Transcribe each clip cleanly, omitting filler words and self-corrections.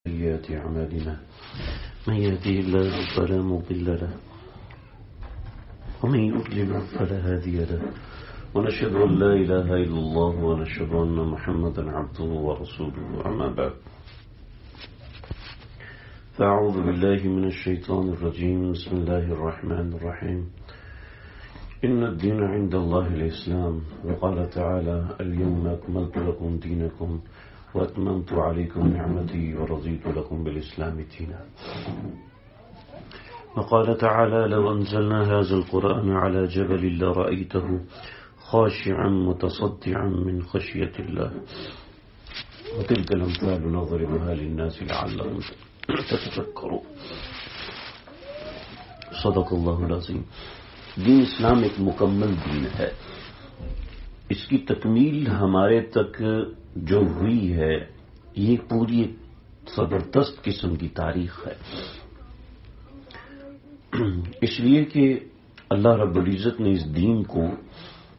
سيئات أعمالنا من يهديه الله فلا مضل له ومن يضلل فلا هادي له ونشهد أن لا إله إلا الله ونشهد أن محمدا عبده ورسوله أما بعد فأعوذ بالله من الشيطان الرجيم بسم الله الرحمن الرحيم إن الدين عند الله الإسلام وقال تعالى اليوم أكملت لكم دينكم وأتممت عليكم نعمتي ورضيت لكم بالإسلام دينا وقال تعالى لو أنزلنا هذا القرآن على جبل لرأيته خاشعا متصدعا من خشية الله وتلك الأمثال نضربها للناس لعلهم تتفكروا صدق اللہ العظیم. دین اسلام ایک مکمل دین ہے. اس کی تکمیل ہمارے تک جو ہوئی ہے یہ پوری ایک زبردست قسم کی تاریخ ہے. اس لیے کہ اللہ رب العزت نے اس دین کو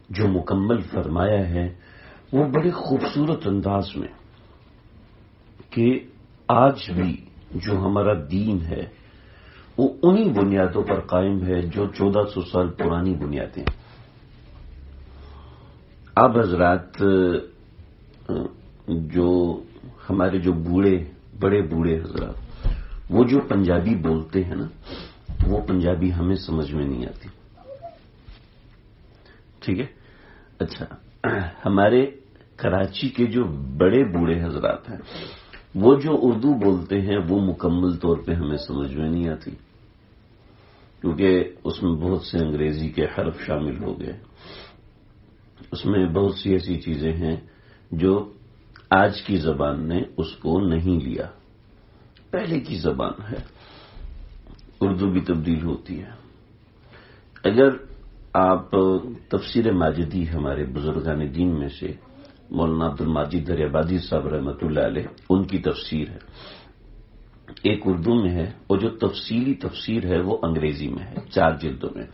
جو مکمل فرمایا ہے وہ بڑے خوبصورت انداز میں کہ آج بھی جو ہمارا دین ہے وہ انہی بنیادوں پر قائم ہے جو 1400 سال پرانی بنیادیں. اب حضرات جو ہمارے جو بڑے بوڑھے حضرات وہ جو پنجابی بولتے ہیں نا وہ پنجابی ہمیں سمجھ میں نہیں آتی. ٹھیک ہے. اچھا, ہمارے کراچی کے جو بڑے بوڑھے حضرات ہیں وہ جو اردو بولتے ہیں وہ مکمل طور پہ ہمیں سمجھ میں نہیں آتی کیونکہ اس میں بہت سے انگریزی کے حرف شامل ہو گئے. اس میں بہت سی ایسی چیزیں ہیں جو آج کی زبان نے اس کو نہیں لیا. پہلے کی زبان ہے, اردو بھی تبدیل ہوتی ہے. اگر آپ تفسیر ماجدی ہمارے بزرگان دین میں سے مولانا عبد الماجد دریابادی صاحب رحمۃ اللہ علیہ ان کی تفسیر ہے, ایک اردو میں ہے اور جو تفصیلی تفسیر ہے وہ انگریزی میں ہے 4 جلدوں میں.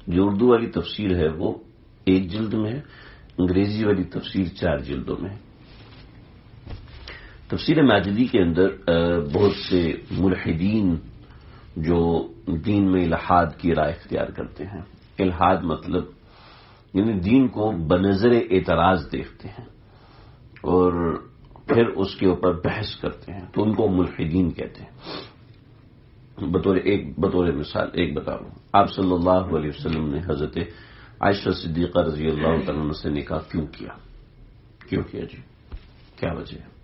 جو اردو والی تفسیر ہے وہ 1 جلد میں ہے, انگریزی والی تفسیر 4 جلدوں میں ہے. تفسیر ماجدی کے اندر بہت سے ملحدین جو دین میں الحاد کی رائے اختیار کرتے ہیں. الحاد مطلب یعنی دین کو بنظر اعتراض دیکھتے ہیں اور پھر اس کے اوپر بحث کرتے ہیں تو ان کو ملحدین کہتے ہیں. بطور مثال ایک بتا رہا ہوں. آپ صلی اللہ علیہ وسلم نے حضرت عائشہ صدیقہ رضی اللہ تعالیٰ عنہ سے نکاح کیوں کیا جی, کیا وجہ ہے؟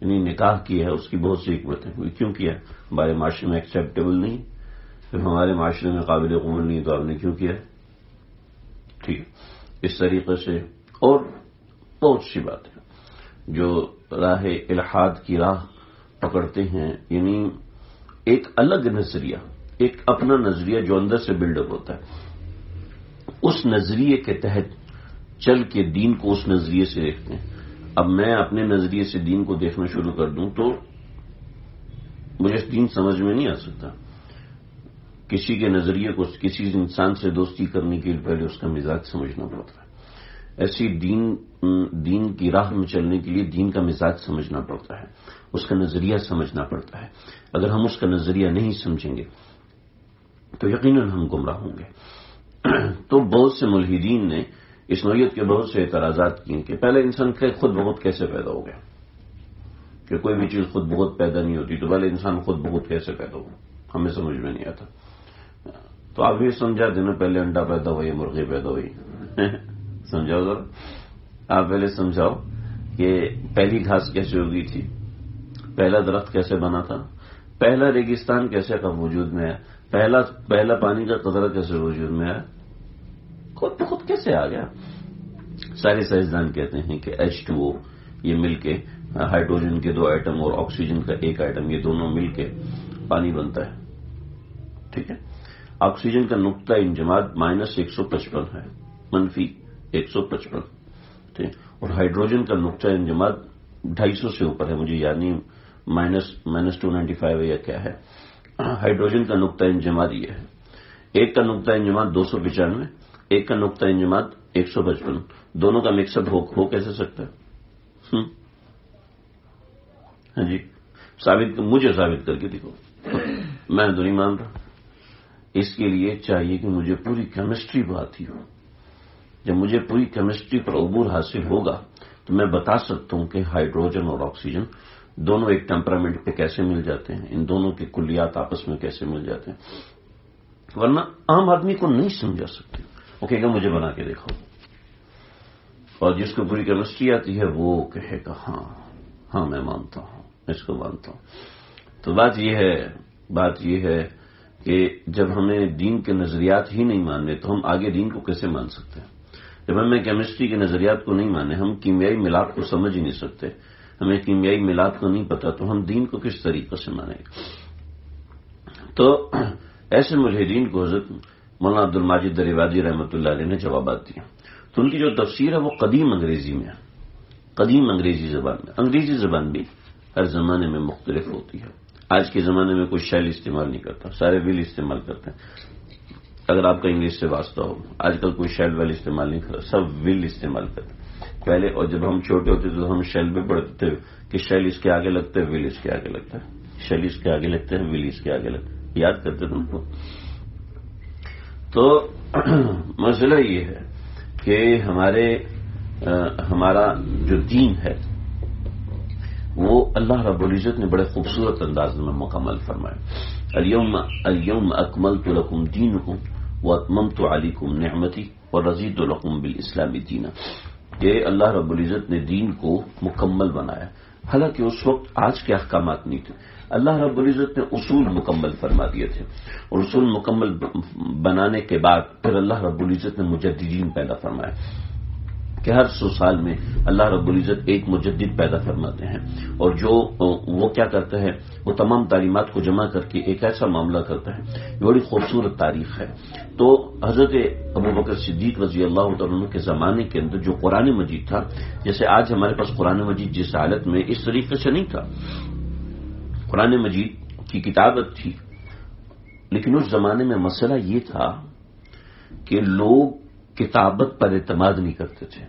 یعنی نکاح کیا ہے اس کی بہت سی حکمتیں ہوئی. کیوں کیا؟ ہمارے معاشرے میں ایکسیپٹیبل نہیں, پھر ہمارے معاشرے میں قابل قبول نہیں تو آپ نے کیوں کیا؟ ٹھیک ہے. اس طریقے سے اور بہت سی باتیں جو راہ الحاد کی راہ پکڑتے ہیں, یعنی ایک الگ نظریہ, ایک اپنا نظریہ جو اندر سے بلڈ اپ ہوتا ہے, اس نظریے کے تحت چل کے دین کو اس نظریے سے دیکھتے ہیں. اب میں اپنے نظریے سے دین کو دیکھنا شروع کر دوں تو مجھے دین سمجھ میں نہیں آ سکتا. کسی کے نظریے کو, کسی انسان سے دوستی کرنے کے لیے پہلے اس کا مزاج سمجھنا پڑتا ہے. ایسی دین کی راہ میں چلنے کے لیے دین کا مزاج سمجھنا پڑتا ہے, اس کا نظریہ سمجھنا پڑتا ہے. اگر ہم اس کا نظریہ نہیں سمجھیں گے تو یقیناً ہم گمراہ ہوں گے. تو بہت سے ملحدین نے اس نوعیت کے بہت سے اعتراضات کیے کہ پہلے انسان خود بخود کیسے پیدا ہو گیا, کہ کوئی بھی چیز خود بخود پیدا نہیں ہوتی, تو پہلے انسان خود بخود کیسے پیدا ہو, ہمیں سمجھ میں نہیں آتا. تو آپ یہ سمجھا دینا پہلے انڈا پیدا ہوئی مرغی پیدا ہوئی. سمجھاؤ ذرا, آپ پہلے سمجھاؤ کہ پہلی گھاس کیسے ہوگی تھی, پہلا درخت کیسے بنا تھا, پہلا ریگستان کیسے کا وجود میں آیا, پہلا پانی کا قطرہ کیسے وجود میں آیا, خود بخود کیسے آ گیا. سارے سائنسدان کہتے ہیں کہ H2O یہ مل کے ہائیڈروجن کے 2 ایٹم اور آکسیجن کا 1 ایٹم, یہ دونوں مل کے پانی بنتا ہے. ٹھیک ہے. آکسیجن کا نقطہ انجماد -155 ہے, -155. ٹھیک. اور ہائیڈروجن کا نقطہ انجماد 250 سے اوپر ہے, مجھے یاد نہیں -295 ہے یا کیا ہے. ہائیڈروجن کا نقطہ انجماد یہ ہے, ایک کا نقطہ انجماد 295, ایک کا نقطہ انجماد 155, دونوں کا مکس اپ ہو کیسے سکتا ہے؟ ہاں جی مجھے ثابت کر کے دکھو، میں تو نہیں مان رہا۔ اس کے لیے چاہیے کہ مجھے پوری کیمسٹری پر آتی ہو۔ جب مجھے پوری کیمسٹری پر عبور حاصل ہوگا تو میں بتا سکتا ہوں کہ ہائیڈروجن اور آکسیجن دونوں ایک ٹیمپرامنٹ پہ کیسے مل جاتے ہیں، ان دونوں کے کلیات آپس میں کیسے مل جاتے ہیں، ورنہ عام آدمی کو نہیں سمجھا سکتے۔ وہ کہے گا مجھے بنا کے دیکھو، اور جس کو پوری کیمسٹری آتی ہے وہ کہے گا ہاں میں مانتا ہوں، اس کو مانتا ہوں۔ تو بات یہ ہے کہ جب ہمیں دین کے نظریات ہی نہیں ماننے تو ہم آگے دین کو کیسے مان سکتے ہیں؟ جب ہمیں کیمسٹری کے نظریات کو نہیں مانے، ہم کیمیائی ملاپ کو سمجھ ہی نہیں سکتے، ہمیں کیمیائی ملاپ کو نہیں پتا، تو ہم دین کو کس طریقے سے مانیں گے؟ تو ایسے ملحدین کو حضرت مولانا عبد الماجد دریوادی رحمۃ اللہ علیہ نے جوابات دیا۔ تو ان کی جو تفسیر ہے وہ قدیم انگریزی میں ہے، قدیم انگریزی زبان میں۔ انگریزی زبان بھی ہر زمانے میں مختلف ہوتی ہے۔ آج کے زمانے میں کوئی شیل استعمال نہیں کرتا، سارے ویل استعمال کرتے ہیں۔ اگر آپ کا انگلش سے واسطہ ہو، آج کل کوئی شیل ویل استعمال نہیں کرتا، سب ویل استعمال کرتے ہیں۔ پہلے اور جب ہم چھوٹے ہوتے تھے تو ہم شیل پہ پڑھتے تھے کہ شیل اس کے آگے لگتا ہے، ویل اس کے آگے لگتا ہے، شیل اس کے آگے لگتا ہے، ویل اس کے آگے لگتا ہے، یاد کرتے تھے ان کو۔ تو مسئلہ یہ ہے کہ ہمارا جو دین ہے وہ اللہ رب العزت نے بڑے خوبصورت انداز میں مکمل فرمایا۔ اليوم اکملت لکم دینکم واتممت علیکم نعمتی ورضیت لکم بالاسلام دینا۔ کہ اللہ رب العزت نے دین کو مکمل بنایا، حالانکہ اس وقت آج کے احکامات نہیں تھے۔ اللہ رب العزت نے اصول مکمل فرما دیے تھے، اور اصول مکمل بنانے کے بعد پھر اللہ رب العزت نے مجددین پیدا فرمایا کہ ہر 100 سال میں اللہ رب العزت ایک مجدد پیدا فرماتے ہیں، اور وہ کیا کرتا ہے، وہ تمام تعلیمات کو جمع کر کے ایک ایسا معاملہ کرتا ہے۔ یہ بڑی خوبصورت تاریخ ہے۔ تو حضرت ابوبکر صدیق رضی اللہ تعالیٰ عنہ کے زمانے کے اندر جو قرآن مجید تھا، جیسے آج ہمارے پاس قرآن مجید جس حالت میں اس طریقے سے نہیں تھا، قرآن مجید کی کتابت تھی، لیکن اس زمانے میں مسئلہ یہ تھا کہ لوگ کتابت پر اعتماد نہیں کرتے تھے۔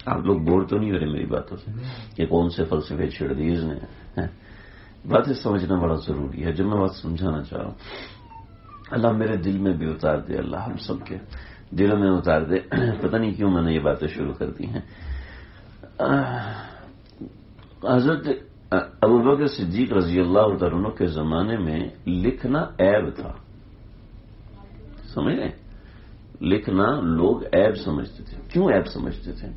آپ لوگ بور تو نہیں ہو رہے میری باتوں سے کہ کون سے فلسفے چھڑ دیے اس نے؟ باتیں سمجھنا بڑا ضروری ہے۔ جب میں بات سمجھانا چاہ رہا ہوں، اللہ میرے دل میں بھی اتار دے، اللہ ہم سب کے دلوں میں اتار دے۔ پتہ نہیں کیوں میں نے یہ باتیں شروع کر دی ہیں۔ حضرت ابوبکر صدیق رضی اللہ عنہ کے زمانے میں لکھنا عیب تھا، سمجھ رہے؟ لکھنا لوگ عیب سمجھتے تھے۔ کیوں عیب سمجھتے تھے؟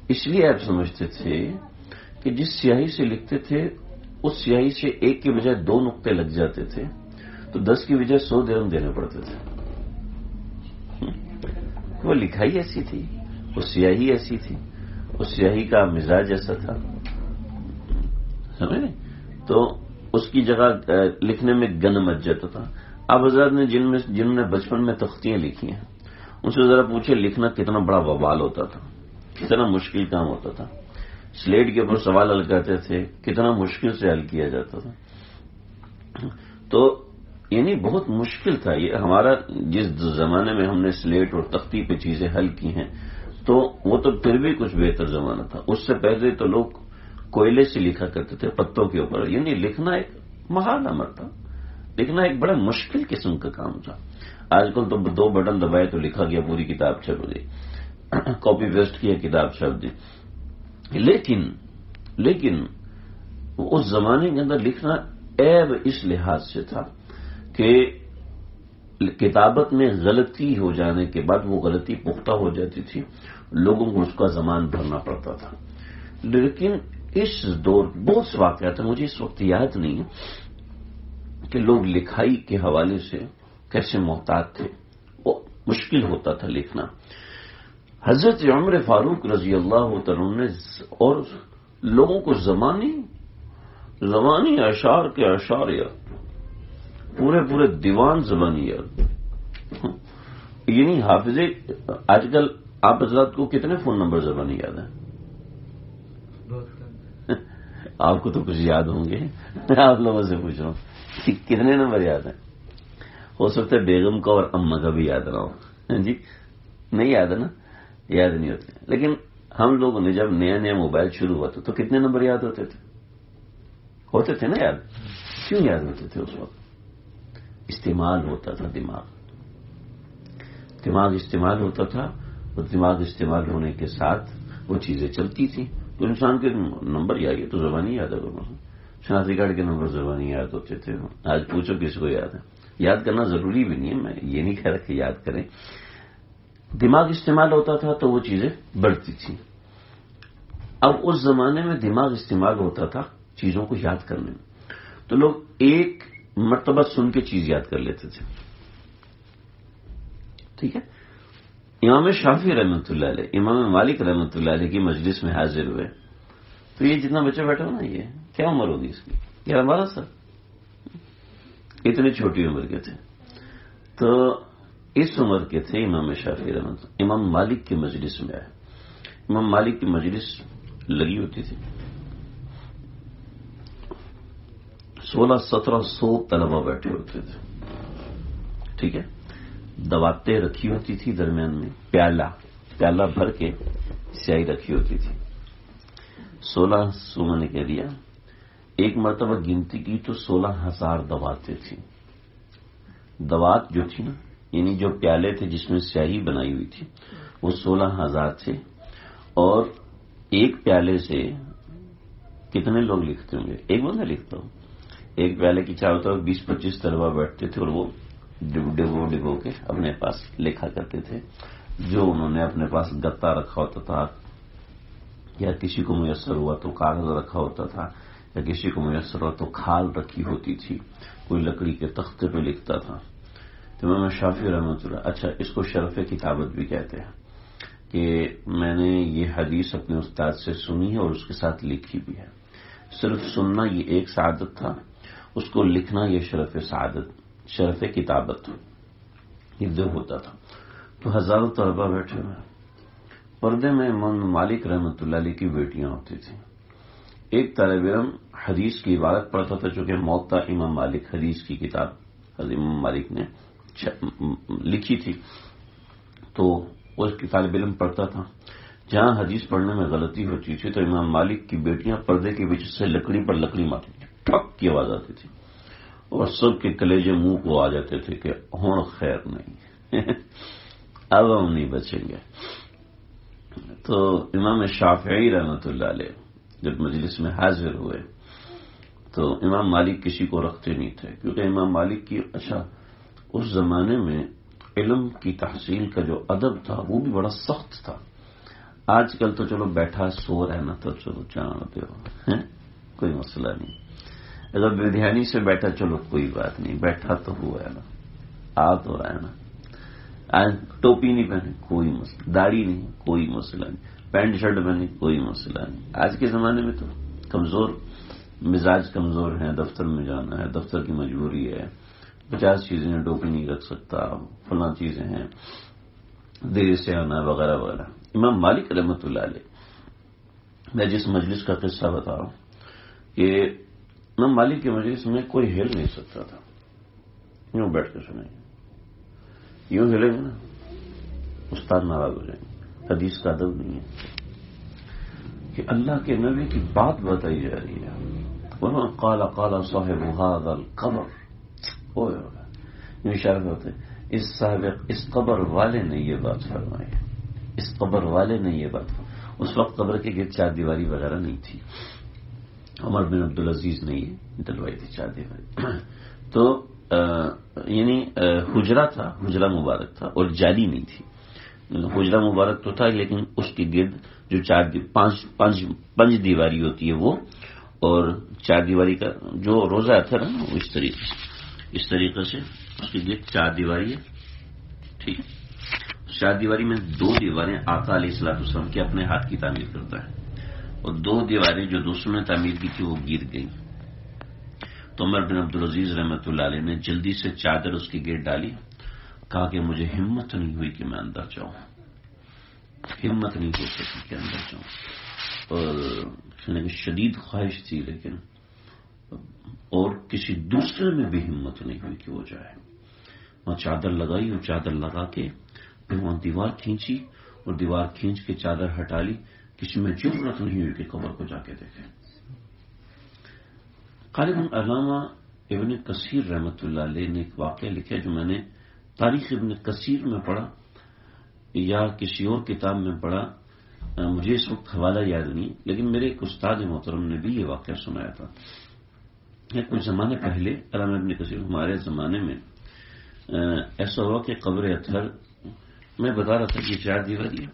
اس لیے عیب سمجھتے تھے کہ جس سیاہی سے لکھتے تھے اس سیاہی سے ایک کے بجائے 2 نقطے لگ جاتے تھے، تو 10 کی بجائے 100 درہم دینے پڑتے تھے۔ وہ لکھائی ایسی تھی، وہ سیاہی ایسی تھی، اس سیاہی کا مزاج ایسا تھا، سمجھ؟ تو اس کی جگہ لکھنے میں گن مچ جاتا تھا۔ اب حضرات نے جنہوں نے بچپن میں تختیاں لکھی ہیں ان سے ذرا پوچھے لکھنا کتنا بڑا وبال ہوتا تھا، کتنا مشکل کام ہوتا تھا۔ سلیٹ کے اوپر سوال حل کرتے تھے، کتنا مشکل سے حل کیا جاتا تھا۔ تو یعنی بہت مشکل تھا یہ ہمارا، جس زمانے میں ہم نے سلیٹ اور تختی پہ چیزیں حل کی ہیں، تو وہ تو پھر بھی کچھ بہتر زمانہ تھا۔ اس سے پہلے تو لوگ کوئلے سے لکھا کرتے تھے، پتوں کے اوپر۔ یعنی لکھنا ایک محال امر تھا، لکھنا ایک بڑا مشکل قسم کا کام تھا۔ آج کل تو 2 بٹن دبائے تو لکھا گیا، پوری کتاب چھپ گئی، کاپی پیسٹ کیا کتاب چھپ دی۔ لیکن اس زمانے کے اندر لکھنا عیب اس لحاظ سے تھا کہ کتابت میں غلطی ہو جانے کے بعد وہ غلطی پختہ ہو جاتی تھی، لوگوں کو اس کا زمان بھرنا پڑتا تھا۔ لیکن اس دور بہت سے واقعات ہیں، مجھے اس وقت یاد نہیں کہ لوگ لکھائی کے حوالے سے کیسے محتاط تھے، وہ مشکل ہوتا تھا لکھنا۔ حضرت عمر فاروق رضی اللہ عنہ نے اور لوگوں کو زمانی اشعار کے اشعار یاد، پورے دیوان زبانی یاد۔ یعنی حافظے آج کل آپ حضرات کو کتنے فون نمبر زبانی یاد ہیں؟ آپ کو تو کچھ یاد ہوں گے، میں آپ لوگوں سے پوچھ رہا ہوں کتنے نمبر یاد ہیں؟ ہو سکتا ہے بیگم کا اور اماں کا بھی یاد نہ ہو، جی نہیں یاد ہے نا، یاد نہیں ہوتے۔ لیکن ہم لوگوں نے جب نیا موبائل شروع ہوا تھا تو کتنے نمبر یاد ہوتے تھے؟ ہوتے تھے نا یاد. کیوں یاد ہوتے تھے؟ اس وقت استعمال ہوتا تھا دماغ استعمال ہوتا تھا، اور دماغ استعمال ہونے کے ساتھ وہ چیزیں چلتی تھیں. تو انسان کے نمبر یاد ہے تو زبانی یاد ہے. شناختی کارڈ کے نمبر زبانی یاد ہوتے تھے. آج پوچھو کس کو یاد ہے. یاد کرنا ضروری بھی نہیں ہے، میں یہ نہیں کہہ رہا کہ یاد کریں. دماغ استعمال ہوتا تھا تو وہ چیزیں بڑھتی تھیں. اب اس زمانے میں دماغ استعمال ہوتا تھا چیزوں کو یاد کرنے میں، تو لوگ ایک مرتبہ سن کے چیز یاد کر لیتے تھے. ٹھیک ہے. امام شافعی رحمۃ اللہ علیہ، امام مالک رحمۃ اللہ علیہ کی مجلس میں حاضر ہوئے تو یہ جتنا بچہ بیٹھا ہو نا، یہ کیا عمر ہوگی اس کی؟ 11-12 سال. اتنی چھوٹی عمر کے تھے. تو اس عمر کے تھے امام شافعی رحمۃ اللہ. امام مالک کی مجلس میں آئے. امام مالک کی مجلس لگی ہوتی تھی، 1600-1700 طلبہ بیٹھے ہوتے تھے. ٹھیک ہے. دواتیں رکھی ہوتی تھی درمیان میں، پیالہ بھر کے سیاہی رکھی ہوتی تھی. 1600 میں نے کہہ دیا. ایک مرتبہ گنتی کی تو 16,000 دواتیں تھیں. دوات جو تھی نا، یعنی جو پیالے تھے جس میں سیاہی بنائی ہوئی تھی، وہ 16,000 تھے. اور ایک پیالے سے کتنے لوگ لکھتے ہوں گے؟ ایک بندہ لکھتا ہوں. ایک پیالے کی چاروں طرف 20-25 طلبہ بیٹھتے تھے اور وہ ڈبو کے اپنے پاس لکھا کرتے تھے. جو انہوں نے اپنے پاس گتا رکھا ہوتا تھا، یا کسی کو میسر ہوا تو کاغذ رکھا ہوتا تھا، یا کسی کو میسر ہوا تو کھال رکھی ہوتی تھی، کوئی لکڑی کے تختے پہ لکھتا تھا. تو امام شافعی رحمۃ اللہ، اچھا اس کو شرف کتابت بھی کہتے ہیں، کہ میں نے یہ حدیث اپنے استاد سے سنی ہے اور اس کے ساتھ لکھی بھی ہے. صرف سننا یہ ایک سعادت تھا، اس کو لکھنا یہ شرف کتابت یہ دو ہوتا تھا. تو ہزاروں طلبہ بیٹھے ہوئے. پردے میں امام مالک رحمۃ اللہ علیہ کی بیٹیاں ہوتی تھیں. ایک طالب علم حدیث کی عبارت پڑھتا تھا، چونکہ موطا امام مالک حدیث کی کتاب امام مالک نے لکھی تھی، تو اس کی طالب علم پڑھتا تھا. جہاں حدیث پڑھنے میں غلطی ہوتی تھی تو امام مالک کی بیٹیاں پردے کے بیچ سے لکڑی پر لکڑی مارتی تھی، ٹھک کی آواز آتی تھی، اور سب کے کلیجے منہ کو آ جاتے تھے کہ ہوں خیر نہیں اب ہم نہیں بچیں گے. تو امام شافعی رحمۃ اللہ علیہ جب مجلس میں حاضر ہوئے تو امام مالک کسی کو رکھتے نہیں تھے، کیونکہ امام مالک کی اچھا اس زمانے میں علم کی تحصیل کا جو ادب تھا وہ بھی بڑا سخت تھا. آج کل تو چلو بیٹھا سو رہنا تو چلو جانتے ہو، کوئی مسئلہ نہیں. اگر بدھیانی سے بیٹھا چلو کوئی بات نہیں، بیٹھا تو ہوا ہے نا، آ تو رہا ہے نا. ٹوپی نہیں پہنے کوئی مسئلہ، داڑھی نہیں کوئی مسئلہ نہیں، پینٹ شرٹ پہنے کوئی مسئلہ نہیں. آج کے زمانے میں تو کمزور مزاج کمزور ہیں، دفتر میں جانا ہے، دفتر کی مجبوری ہے، 50 چیزیں ہیں، ٹوپی نہیں رکھ سکتا، فلاں چیزیں ہیں، دیر سے آنا وغیرہ وغیرہ. امام مالک رحمۃ اللہ علیہ، میں جس مجلس کا قصہ بتا رہا ہوں کہ امام مالک کے مجلس میں کوئی ہل نہیں سکتا تھا. یوں بیٹھ کے سنیں گے، یوں ہلیں گے نا استاد ناراض ہو جائیں گے. حدیث کا ادب نہیں ہے کہ اللہ کے نبی کی بات بتائی جا رہی ہے. وہاں قال صاحب هذا القبر، اشارہ ہوتے اس قبر والے نے یہ بات فرمائی، اس قبر والے نے یہ بات فرمائی. اس وقت قبر کے گرد چار دیواری وغیرہ نہیں تھی. عمر بن عبدالعزیز نے یہ دلوائی تھی چار دیواری. تو یعنی حجرہ تھا، حجرہ مبارک تھا اور جالی نہیں تھی. حجرہ مبارک تو تھا لیکن اس کے گرد جو پانچ دیواری ہوتی ہے وہ، اور چار دیواری کا جو روزہ اثر ہے نا وہ اس طریقے سے اس کے گرد چار دیواری ہے. ٹھیک ہے. چار دیواری میں دو دیواریں آقا علیہ الصلوۃ والسلام کے اپنے ہاتھ کی تعمیر کرتا ہے، اور دو دیواریں جو دوسروں نے تعمیر کی تھی وہ گر گئیں. تو عمر بن عبدالعزیز رحمۃ اللہ علیہ نے جلدی سے چادر اس کی گرد ڈالی، کہا کہ مجھے ہمت نہیں ہوئی کہ میں اندر جاؤں، ہمت نہیں ہو سکی کہ اندر جاؤں، اور شدید خواہش تھی لیکن اور کسی دوسرے میں بھی ہمت نہیں ہوئی کہ وہ جائے. وہاں چادر لگائی اور چادر لگا کے پھر وہاں دیوار کھینچی اور دیوار کھینچ کے چادر ہٹا لی. کسی میں ضرورت نہیں ہوئی کہ قبر کو جا کے دیکھے. غالباً علامہ ابن کثیر رحمۃ اللہ علیہ نے ایک واقعہ لکھا جو میں نے تاریخ ابن کثیر میں پڑھا یا کسی اور کتاب میں پڑھا، مجھے اس وقت حوالہ یاد نہیں، لیکن میرے ایک استاد محترم نے بھی یہ واقعہ سنایا تھا۔ کچھ زمانے پہلے علامہ ابن کثیر ہمارے زمانے میں ایسا ہوا کہ قبر اطہر میں بتا رہا تھا کہ 4 دیواری ہے،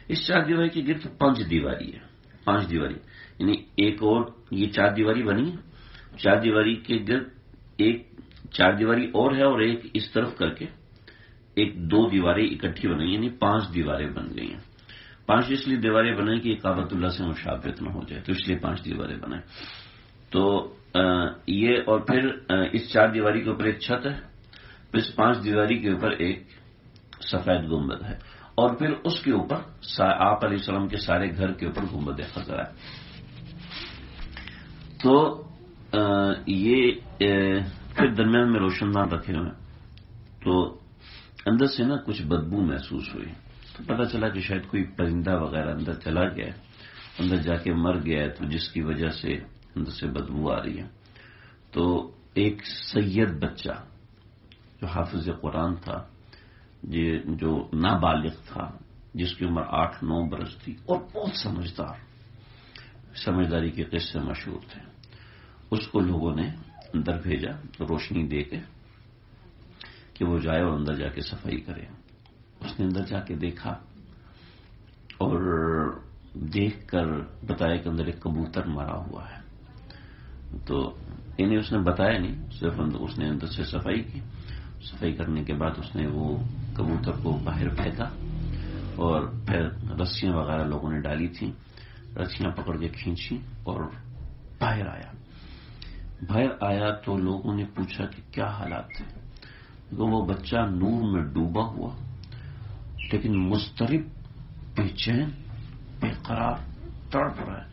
اس 4 دیواری کے گرد 5 دیواری ہے، 5 دیواری، یعنی ایک اور یہ 4 دیواری بنی ہے، 4 دیواری کے گرد ایک 4 دیواری اور ہے، اور ایک اس طرف کر کے ایک 2 دیواریں اکٹھی بنائی، یعنی 5 دیواریں بن گئی ہیں۔ 5 اس لیے دیواریں بنائی کہ کعبۃ اللہ سے مشابہت نہ ہو جائے، تو اس لیے 5 دیواریں بنائیں۔ تو یہ اور پھر اس 4 دیواری کے اوپر ایک چھت ہے، پھر اس 5 دیواری کے اوپر ایک سفید گنبد ہے، اور پھر اس کے اوپر آپ علیہ السلام کے سارے گھر کے اوپر گنبد خضرا ہے۔ تو یہ پھر درمیان میں روشن دان رکھے ہوئے، تو اندر سے نا کچھ بدبو محسوس ہوئی، تو پتہ چلا کہ شاید کوئی پرندہ وغیرہ اندر چلا گیا، اندر جا کے مر گیا ہے، تو جس کی وجہ سے اندر سے بدبو آ رہی ہے۔ تو ایک سید بچہ جو حافظ قرآن تھا، جو نابالغ تھا، جس کی عمر 8-9 برس تھی، اور بہت سمجھداری کے قصے مشہور تھے، اس کو لوگوں نے اندر بھیجا روشنی دے کے کہ وہ جائے اور اندر جا کے صفائی کرے۔ اس نے اندر جا کے دیکھا اور دیکھ کر بتایا کہ اندر ایک کبوتر مرا ہوا ہے۔ تو انہیں اس نے بتایا نہیں، صرف اس نے اندر سے صفائی کی، صفائی کرنے کے بعد اس نے وہ کبوتر کو باہر پھینکا، اور پھر رسیاں وغیرہ لوگوں نے ڈالی تھیں، رسیاں پکڑ کے کھینچی اور باہر آیا تو لوگوں نے پوچھا کہ کیا حالات تھے، تو وہ بچہ نور میں ڈوبا ہوا لیکن مضطرب، بے چین، بے قرار، تڑپ رہا ہے،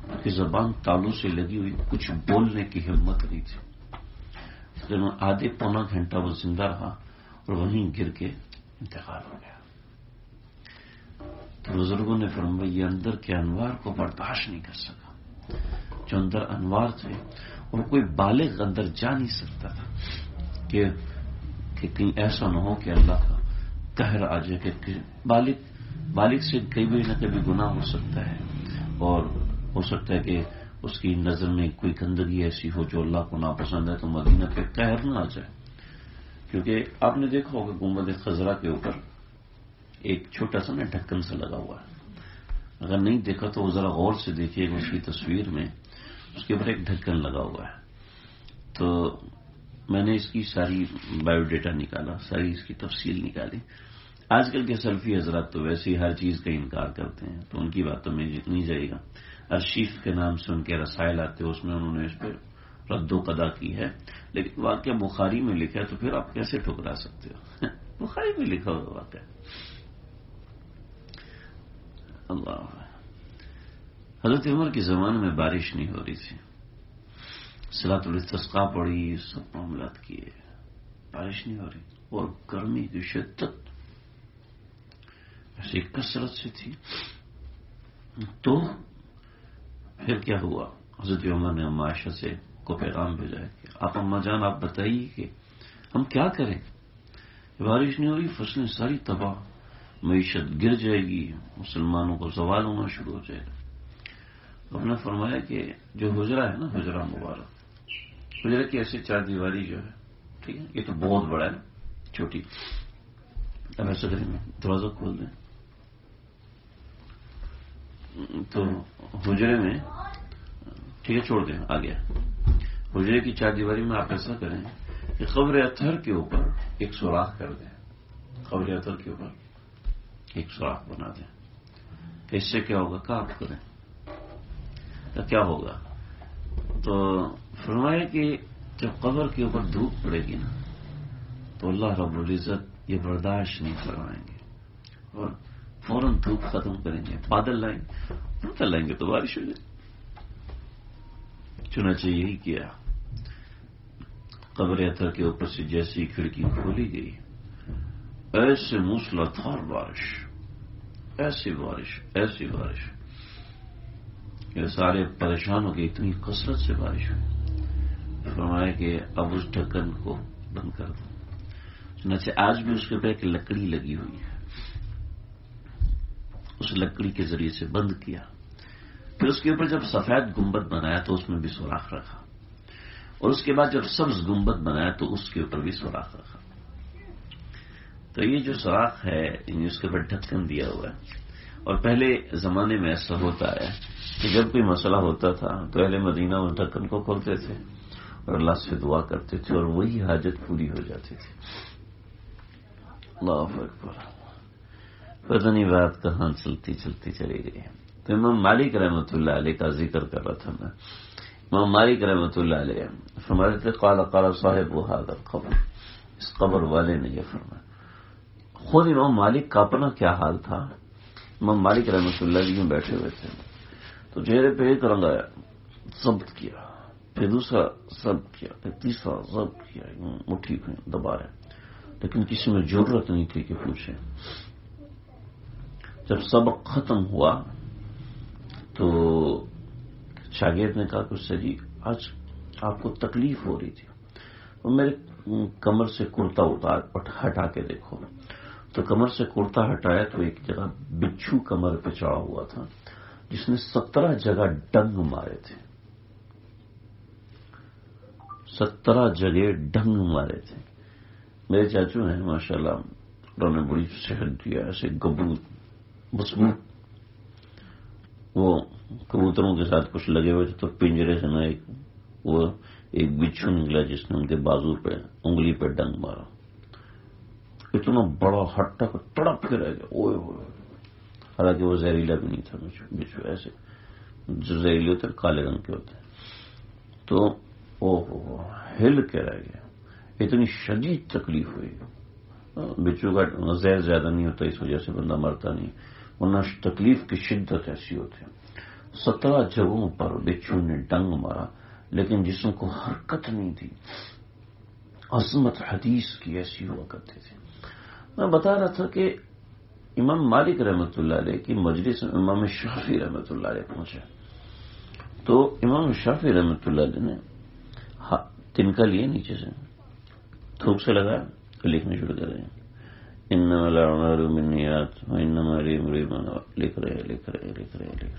اس کی زبان تالوں سے لگی ہوئی، کچھ بولنے کی ہمت نہیں تھی۔ آدھے پونا گھنٹہ وہ زندہ رہا اور وہیں گر کے انتقال ہو گیا۔ تو بزرگوں نے فرمایا یہ اندر کے انوار کو برداشت نہیں کر سکا، جو اندر انوار تھے، اور کوئی بالغ اندر جا نہیں سکتا تھا کہ کہیں ایسا نہ ہو کہ اللہ کا قہر آ جائے، کہ بالغ سے کبھی نہ کبھی گناہ ہو سکتا ہے، اور ہو سکتا ہے کہ اس کی نظر میں کوئی گندگی ایسی ہو جو اللہ کو ناپسند ہے، تو مدینہ پہ قہر نہ آ جائے۔ کیونکہ آپ نے دیکھا ہوگا گنبد خضرا کے اوپر ایک چھوٹا سا نا ڈھکن سا لگا ہوا ہے، اگر نہیں دیکھا تو ذرا غور سے دیکھیے گا، اس کی تصویر میں اس کے اوپر ایک ڈھکن لگا ہوا ہے۔ تو میں نے اس کی ساری بایو ڈیٹا نکالا، ساری اس کی تفصیل نکالی۔ آج کل کے سلفی حضرات تو ویسے ہی ہر چیز کا انکار کرتے ہیں، تو ان کی باتوں میں نہیں جائے گا۔ ارشیف کے نام سے ان کے رسائل آتے ہیں، اس میں انہوں نے اس پہ رد و قضا کی ہے، لیکن واقعہ بخاری میں لکھا ہے، تو پھر آپ کیسے ٹھکرا سکتے ہو؟ بخاری میں لکھا ہوا واقعہ۔ اللہ، حضرت عمر کے زمانے میں بارش نہیں ہو رہی تھی، صلاۃ الاستسقاء پڑھی، سب معاملات کیے، بارش نہیں ہو رہی، اور گرمی کی شدت ایسی کثرت سے تھی۔ تو پھر کیا ہوا، حضرت عمر نے اما عائشہ سے کو پیغام بھیجا ہے کہ آپ اما جان آپ بتائیے کہ ہم کیا کریں، بارش نہیں ہو رہی، فصلیں ساری تباہ، معیشت گر جائے گی، مسلمانوں کو زوال ہونا شروع ہو جائے گا۔ تو ہم نے فرمایا کہ جو حجرہ ہے نا، حجرہ مبارک، حجرہ کی ایسی 4 دیواری جو ہے، ٹھیک ہے، یہ تو بہت بڑا ہے، چھوٹی، اب ایسا کریں گے دروازہ کھول دیں، تو حجرے میں، ٹھیک ہے چھوڑ دیں، آ گیا، حجرے کی 4 دیواری میں آپ ایسا کریں کہ قبر اطہر کے اوپر ایک سوراخ کر دیں، قبر اطہر کے اوپر ایک سوراخ بنا دیں، کہ اس سے کیا ہوگا، آپ کریں کیا ہوگا؟ تو فرمایا کہ جب قبر کے اوپر دھوپ پڑے گی نا، تو اللہ رب العزت یہ برداشت نہیں کروائیں گے، اور فوراً دھوپ ختم کریں گے، بادل لائیں گے تو بارش ہو جائے۔ چنانچہ یہی کیا، قبر اطہر کے اوپر سے جیسی کھڑکی کھولی گئی، ایسے موسلادھار بارش، ایسی بارش کہ سارے پریشان ہو گئے، اتنی کثرت سے بارش ہوئی۔ فرمایا کہ اب اس ڈھکن کو بند کر دو. چنانچہ آج بھی اس کے اوپر ایک لکڑی لگی ہوئی ہے، اس لکڑی کے ذریعے سے بند کیا. پھر اس کے اوپر جب سفید گنبد بنایا تو اس میں بھی سوراخ رکھا، اور اس کے بعد جب سبز گنبد بنایا تو اس کے اوپر بھی سوراخ رکھا. تو یہ جو سوراخ ہے اس کے اوپر ڈھکن دیا ہوا ہے. اور پہلے زمانے میں ایسا ہوتا ہے کہ جب کوئی مسئلہ ہوتا تھا تو اہل مدینہ اس ڈھکن کو کھولتے تھے اور اللہ سے دعا کرتے تھے اور وہی حاجت پوری ہو جاتی تھی. اللہ اکبر. پتہ نہیں بات کہاں چلتی چلتی چلی گئی. تو امام مالک رحمۃ اللہ علیہ کا ذکر کر رہا تھا میں. امام مالک رحمۃ اللہ علیہ فرماتے تھے قال قال صاحب هذا القبر، اس قبر والے نے یہ فرمایا. خود امام مالک کا اپنا کیا حال تھا. امام مالک رحمۃ اللہ علیہ میں بیٹھے ہوئے تھے تو چہرے پہ ایک رنگ آیا، ضبط کیا، پھر دوسرا ضبط کیا، پھر تیسرا ضبط کیا، مٹھی پہ دبا رہے، لیکن کسی میں ضرورت نہیں تھی کہ پوچھے. جب سبق ختم ہوا تو شاگرد نے کہا کہ اس سے جی آج آپ کو تکلیف ہو رہی تھی، اور میرے کمر سے کرتا ہٹا کے دیکھو. تو کمر سے کرتا ہٹایا تو ایک جگہ بچھو کمر پہ چڑھا ہوا تھا جس نے 17 جگہ ڈنگ مارے تھے. 17 جگہ ڈنگ مارے تھے. میرے چاچو ہیں ماشاءاللہ، انہوں نے بڑی صحت دیا، ایسے گبو مضبوط. وہ کبوتروں کے ساتھ کچھ لگے ہوئے تھے تو پنجرے سے نہ ایک بچھو نکلا جس نے ان کے بازو پہ انگلی پہ ڈنگ مارا. اتنا بڑا ہٹا تڑپ کے رہ گیا. اوئے ہوئے. حالانکہ وہ زہریلا بھی نہیں تھا بچھو، ایسے جو زہریلے ہوتے کالے رنگ کے ہوتے. تو ہل کے رہ گیا. اتنی شدید تکلیف ہوئی. بچھو کا زہر زیادہ نہیں ہوتا اس وجہ سے بندہ مرتا نہیں، ورنہ تکلیف کی شدت ایسی ہوتی ہے. 17 جگہوں پر بچھو نے ڈنگ مارا لیکن جسم کو حرکت نہیں تھی. عظمت حدیث کی ایسی ہوا کرتی تھی. میں بتا رہا تھا کہ امام مالک رحمۃ اللہ علیہ کی مجلس میں امام شافعی رحمۃ اللہ علیہ پہنچے تو امام شافعی رحمۃ اللہ علیہ نے تنکا لیے نیچے سے تھوک سے لگایا تو لکھنے شروع کر رہے ہیں انما الاعمال بالنیات وانما لامرئ ما نوى. لکھ رہے.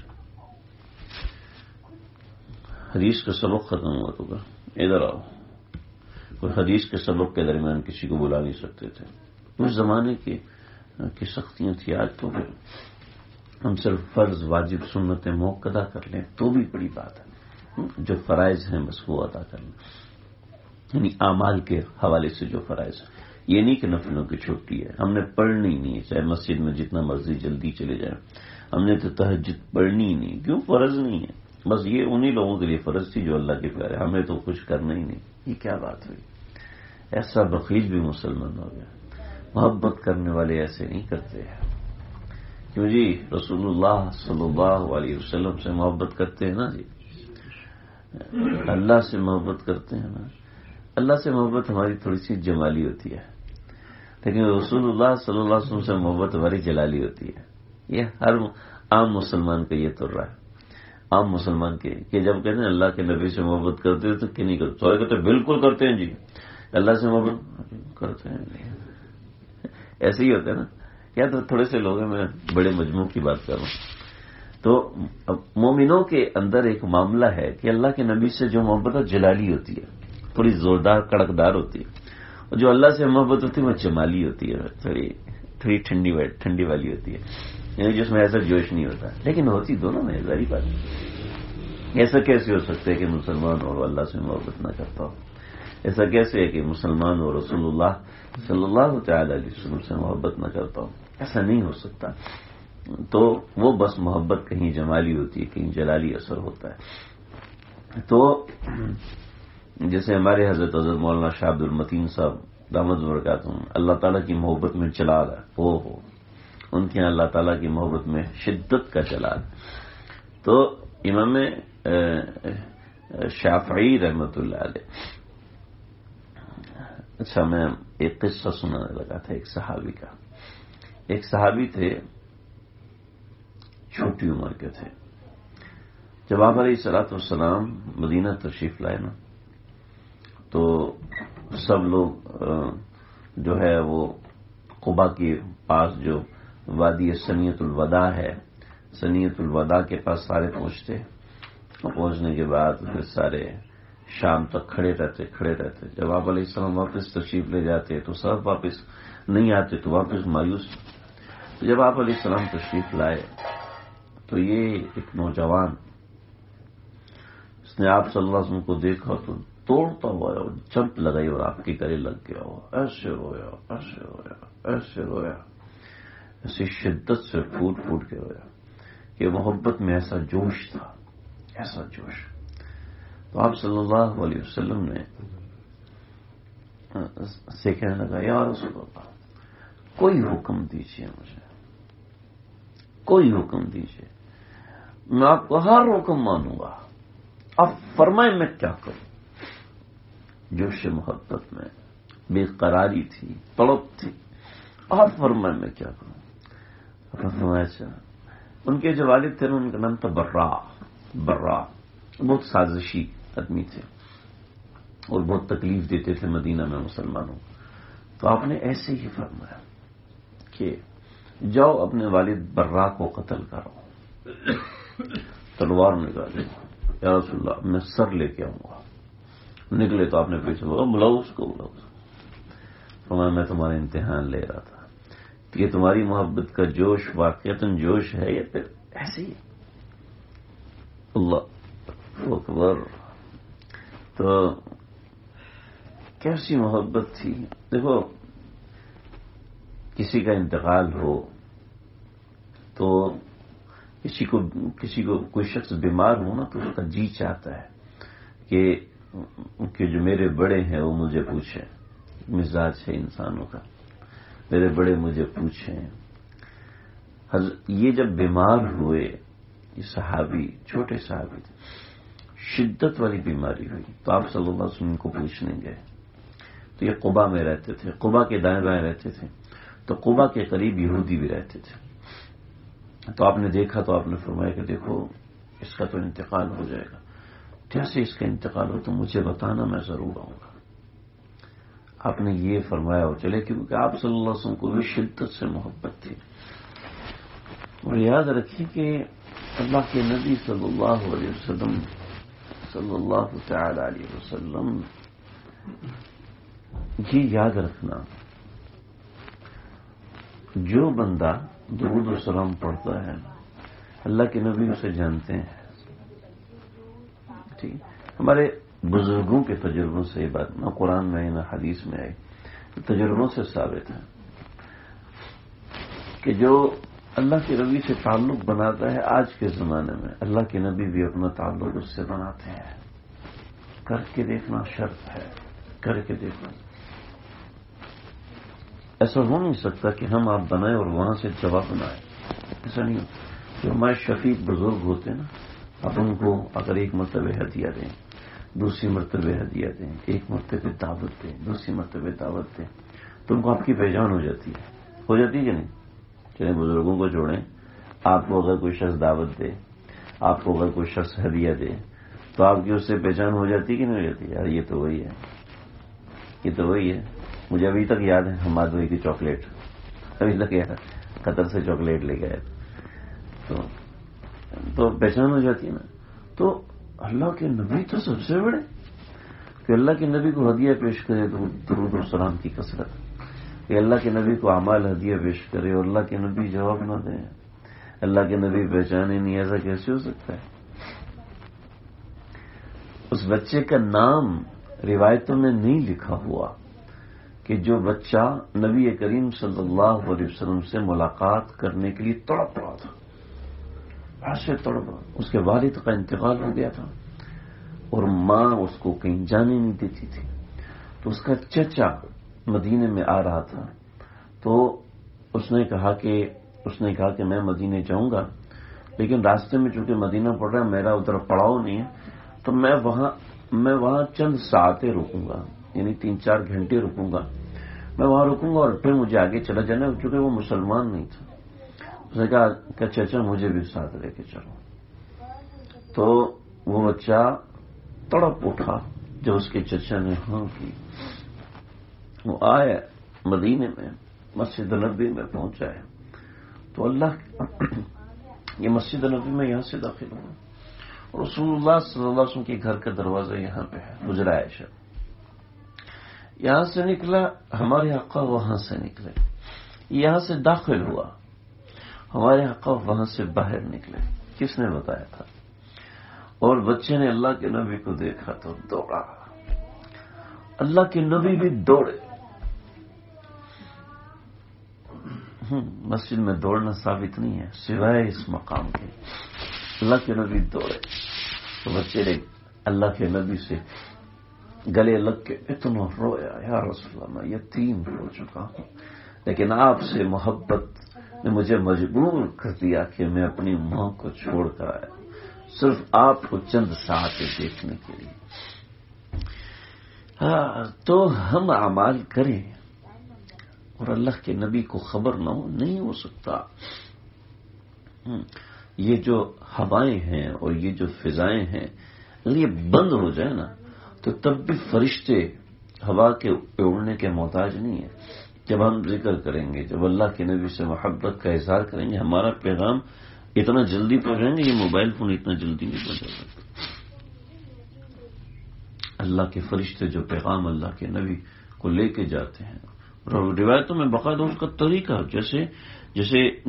حدیث کا سبق ختم ہوا تو ادھر آؤ. اور حدیث کے سبق کے درمیان کسی کو بلا نہیں سکتے تھے. اس زمانے کی سختیاں تھی. آج تو ہم صرف فرض واجب سنتیں موقع کر لیں تو بھی بڑی بات ہے. جو فرائض ہیں بس وہ ادا کر لیں، یعنی اعمال کے حوالے سے جو فرائض ہیں. یہ نہیں کہ نفلوں کی چھٹی ہے، ہم نے پڑھنی نہیں، چاہے مسجد میں جتنا مرضی جلدی چلے جائیں. ہم نے تو تہجد پڑھنی ہی نہیں. کیوں؟ فرض نہیں ہے. بس یہ انہی لوگوں کے لیے فرض تھی جو اللہ کے پیارے. ہمیں تو کچھ کرنا ہی نہیں. یہ کیا بات ہوئی؟ ایسا بخیل بھی مسلمان ہو گیا. محبت کرنے والے ایسے نہیں کرتے ہیں. کیوں جی؟ رسول اللہ صلی اللہ علیہ وسلم سے محبت کرتے ہیں نا جی. اللہ سے محبت کرتے ہیں نا. اللہ سے محبت ہماری تھوڑی سی جمالی ہوتی ہے، لیکن رسول اللہ صلی اللہ علیہ وسلم سے محبت ہماری جلالی ہوتی ہے. یہ ہر عام مسلمان کا یہ طرح ہے. عام مسلمان کے کہ جب کہتے ہیں اللہ کے نبی سے محبت کرتے ہیں تو کہ نہیں کرتے. سوائے کہتے بالکل کرتے ہیں جی. اللہ سے محبت کرتے ہیں ایسے ہی ہوتا ہے نا. یا تو تھوڑے سے لوگ ہیں، میں بڑے مجموع کی بات کر رہا ہوں. تو مومنوں کے اندر ایک معاملہ ہے کہ اللہ کے نبی سے جو محبت ہے جلالی ہوتی ہے، تھوڑی زوردار کڑکدار ہوتی ہے. اور جو اللہ سے محبت ہوتی ہے وہ جمالی ہوتی ہے، تھوڑی ٹھنڈی والی ہوتی ہے، یعنی جس میں ایسا جوش نہیں ہوتا. لیکن ہوتی دونوں میں ظاہری بات ہے. ایسا کیسے ہو سکتا ہے کہ مسلمان اور اللہ سے محبت نہ کرتا ہو؟ ایسا کیسے ہے کہ مسلمان اور رسول اللہ صلی اللہ تعالی علیہ وسلم سے محبت نہ کرتا ہو؟ ایسا نہیں ہو سکتا. تو وہ بس محبت کہیں جمالی ہوتی ہے، کہیں جلالی اثر ہوتا ہے. تو جیسے ہمارے حضرت مولانا شاہ عبد المتین صاحب دامت برکاتہم اللہ تعالیٰ کی محبت میں جلال ہے. ہو ان کے یہاں اللہ تعالیٰ کی محبت میں شدت کا جلال. تو امام شافعی رحمۃ اللہ علیہ، اچھا میں ایک قصہ سنانے لگا تھا ایک صحابی کا. ایک صحابی تھے، چھوٹی عمر کے تھے. جب آپ علیہ الصلوۃ والسلام مدینہ تشریف لائے نا تو سب لوگ جو ہے وہ قبا کے پاس جو وادی سنیت الوداع ہے، سنیت الوداع کے پاس سارے پہنچتے، پہنچنے کے بعد پھر سارے شام تک کھڑے رہتے. جب آپ علیہ السلام واپس تشریف لے جاتے تو سب واپس نہیں آتے تو واپس مایوس. جب آپ علیہ السلام تشریف لائے تو یہ ایک نوجوان، اس نے آپ صلی اللہ علیہ وسلم کو دیکھا تو توڑتا ہوا اور جمپ لگائی اور آپ کے گلے لگ گیا. ایسے رویا، ایسی شدت سے پھوٹ کے رویا کہ محبت میں ایسا جوش تھا، ایسا جوش. تو آپ صلی اللہ علیہ وسلم نے سے کہنے لگا، یا رسول اللہ کوئی حکم دیجیے، مجھے کوئی حکم دیجیے، میں آپ کو ہر حکم مانوں گا، آپ فرمائیں میں کیا کروں. جوش محبت میں بے قراری تھی، تڑپ تھی، آپ فرمائیں میں کیا کروں. اچھا. ان کے جو والد تھے ان کا نام تھا برا، بہت سازشی آدمی تھے اور بہت تکلیف دیتے تھے مدینہ میں مسلمانوں. تو آپ نے ایسے ہی فرمایا کہ جاؤ اپنے والد برا کو قتل کرو، تلوار نکالے. یا رسول اللہ میں سر لے کے آؤں گا. نکلے تو آپ نے پیچھے بولا بلاؤ اس کو. فرمایا میں تمہارا امتحان لے رہا تھا کہ یہ تمہاری محبت کا جوش واقعتاً جوش ہے یا پھر ایسے ہی. اللہ اکبر. تو کیسی محبت تھی. دیکھو کسی کا انتقال ہو تو کسی کو کوئی شخص بیمار ہو نا تو اس کا جی چاہتا ہے کہ جو میرے بڑے ہیں وہ مجھے پوچھیں. مزاج ہے انسانوں کا، میرے بڑے مجھے پوچھیں. یہ جب بیمار ہوئے، یہ صحابی چھوٹے صحابی تھے، شدت والی بیماری ہوئی تو آپ صلی اللہ علیہ وسلم کو پوچھنے گئے. تو یہ قبا میں رہتے تھے، قبا کے دائیں بائیں رہتے تھے. تو قبا کے قریب یہودی بھی رہتے تھے. تو آپ نے دیکھا تو آپ نے فرمایا کہ دیکھو اس کا تو انتقال ہو جائے گا، جیسے اس کا انتقال ہو تو مجھے بتانا، میں ضرور آؤں گا. آپ نے یہ فرمایا اور چلے، کیونکہ آپ صلی اللہ علیہ وسلم کو بھی شدت سے محبت تھی. اور یاد رکھیے کہ اللہ کے نبی صلی اللہ علیہ وسلم یہ یاد رکھنا، جو بندہ درود و سلام پڑھتا ہے اللہ کے نبی اسے جانتے ہیں. ٹھیک، ہمارے بزرگوں کے تجربوں سے یہ بات نہ قرآن میں نہ حدیث میں آئی، تجربوں سے ثابت ہے کہ جو اللہ کے نبی سے تعلق بناتا ہے آج کے زمانے میں، اللہ کے نبی بھی اپنا تعلق اس سے بناتے ہیں. کر کے دیکھنا شرط ہے، کر کے دیکھنا. ایسا ہو نہیں سکتا کہ ہم آپ بنائیں اور وہاں سے جواب بنائیں. ایسا نہیں ہوتا. جو ہمارے شفیق بزرگ ہوتے ہیں نا، آپ ان کو اگر ایک مرتبہ ہدیہ دیں، دوسری مرتبہ ہدیہ دیں، ایک مرتبہ دعوت دیں، دوسری مرتبہ دعوت دیں، تو ان کو آپ کی پہچان ہو جاتی ہے کہ نہیں. چلے بزرگوں کو چھوڑیں، آپ کو اگر کوئی شخص دعوت دے، آپ کو اگر کوئی شخص ہدیہ دے تو آپ کی اس سے پہچان ہو جاتی کہ نہیں ہو جاتی؟ یار یہ تو وہی ہے، یہ تو وہی ہے. مجھے ابھی تک یاد ہے حماد بھائی کی چاکلیٹ، ابھی تک یاد، قطر سے چاکلیٹ لے گئے تو پہچان ہو جاتی ہے نا. تو اللہ کے نبی تو سب سے بڑے، کہ اللہ کے نبی کو ہدیہ پیش کرے تو درود و سلام کی کثرت، کہ اللہ کے نبی کو اعمال ہدیہ پیش کرے اور اللہ کے نبی جواب نہ دیں، اللہ کے نبی پہچانے نہیں، ایسا کیسے ہو سکتا ہے؟ اس بچے کا نام روایتوں میں نہیں لکھا ہوا کہ جو بچہ نبی کریم صلی اللہ علیہ وسلم سے ملاقات کرنے کے لیے تڑپ رہا تھا، ایسے تڑپ رہا، اس کے والد کا انتقال ہو گیا تھا اور ماں اس کو کہیں جانے نہیں دیتی تھی. تو اس کا چچا مدینے میں آ رہا تھا تو اس نے کہا کہ میں مدینے جاؤں گا، لیکن راستے میں چونکہ مدینہ پڑ رہا ہے، میرا ادھر پڑاؤ نہیں ہے، تو میں وہاں چند ساعتیں رکوں گا، یعنی 3-4 گھنٹے رکوں گا. میں وہاں رکوں گا اور پھر مجھے آگے چلا جانا، چونکہ وہ مسلمان نہیں تھا. اس نے کہا کہ چچا مجھے بھی ساتھ لے کے چلو. تو وہ بچہ تڑپ اٹھا جب اس کے چچا نے ہاں کی، وہ آئے مدینے میں مسجد نبی میں پہنچا ہے تو اللہ یہ مسجد نبی میں یہاں سے داخل ہوا، رسول اللہ صلی اللہ علیہ وسلم کے گھر کا دروازہ یہاں پہ ہے، حجرہ عائشہ، یہاں سے نکلا، ہمارے آقا وہاں سے نکلے، یہاں سے داخل ہوا، ہمارے آقا وہاں سے باہر نکلے، کس نے بتایا تھا؟ اور بچے نے اللہ کے نبی کو دیکھا تو دوڑا، اللہ کے نبی بھی دوڑے۔ مسجد میں دوڑنا ثابت نہیں ہے سوائے اس مقام کے، اللہ کے نبی دوڑے تو بچے نے اللہ کے نبی سے گلے لگ کے اتنا رویا، یا رسول اللہ میں یتیم ہو چکا ہوں، لیکن آپ سے محبت نے مجھے مجبور کر دیا کہ میں اپنی ماں کو چھوڑ کر آیا صرف آپ کو چند ساعتیں دیکھنے کے لیے۔ تو ہم اعمال کریں اور اللہ کے نبی کو خبر نہ ہو، نہیں ہو سکتا۔ یہ جو ہوائیں ہیں اور یہ جو فضائیں ہیں یہ بند ہو جائے نا تو تب بھی فرشتے ہوا کے اڑنے کے محتاج نہیں ہیں۔ جب ہم ذکر کریں گے، جب اللہ کے نبی سے محبت کا اظہار کریں گے، ہمارا پیغام اتنا جلدی پہنچائیں گے، یہ موبائل فون اتنا جلدی نہیں پہنچا سکتا۔ اللہ کے فرشتے جو پیغام اللہ کے نبی کو لے کے جاتے ہیں، روایتوں میں باقاعدہ اس کا طریقہ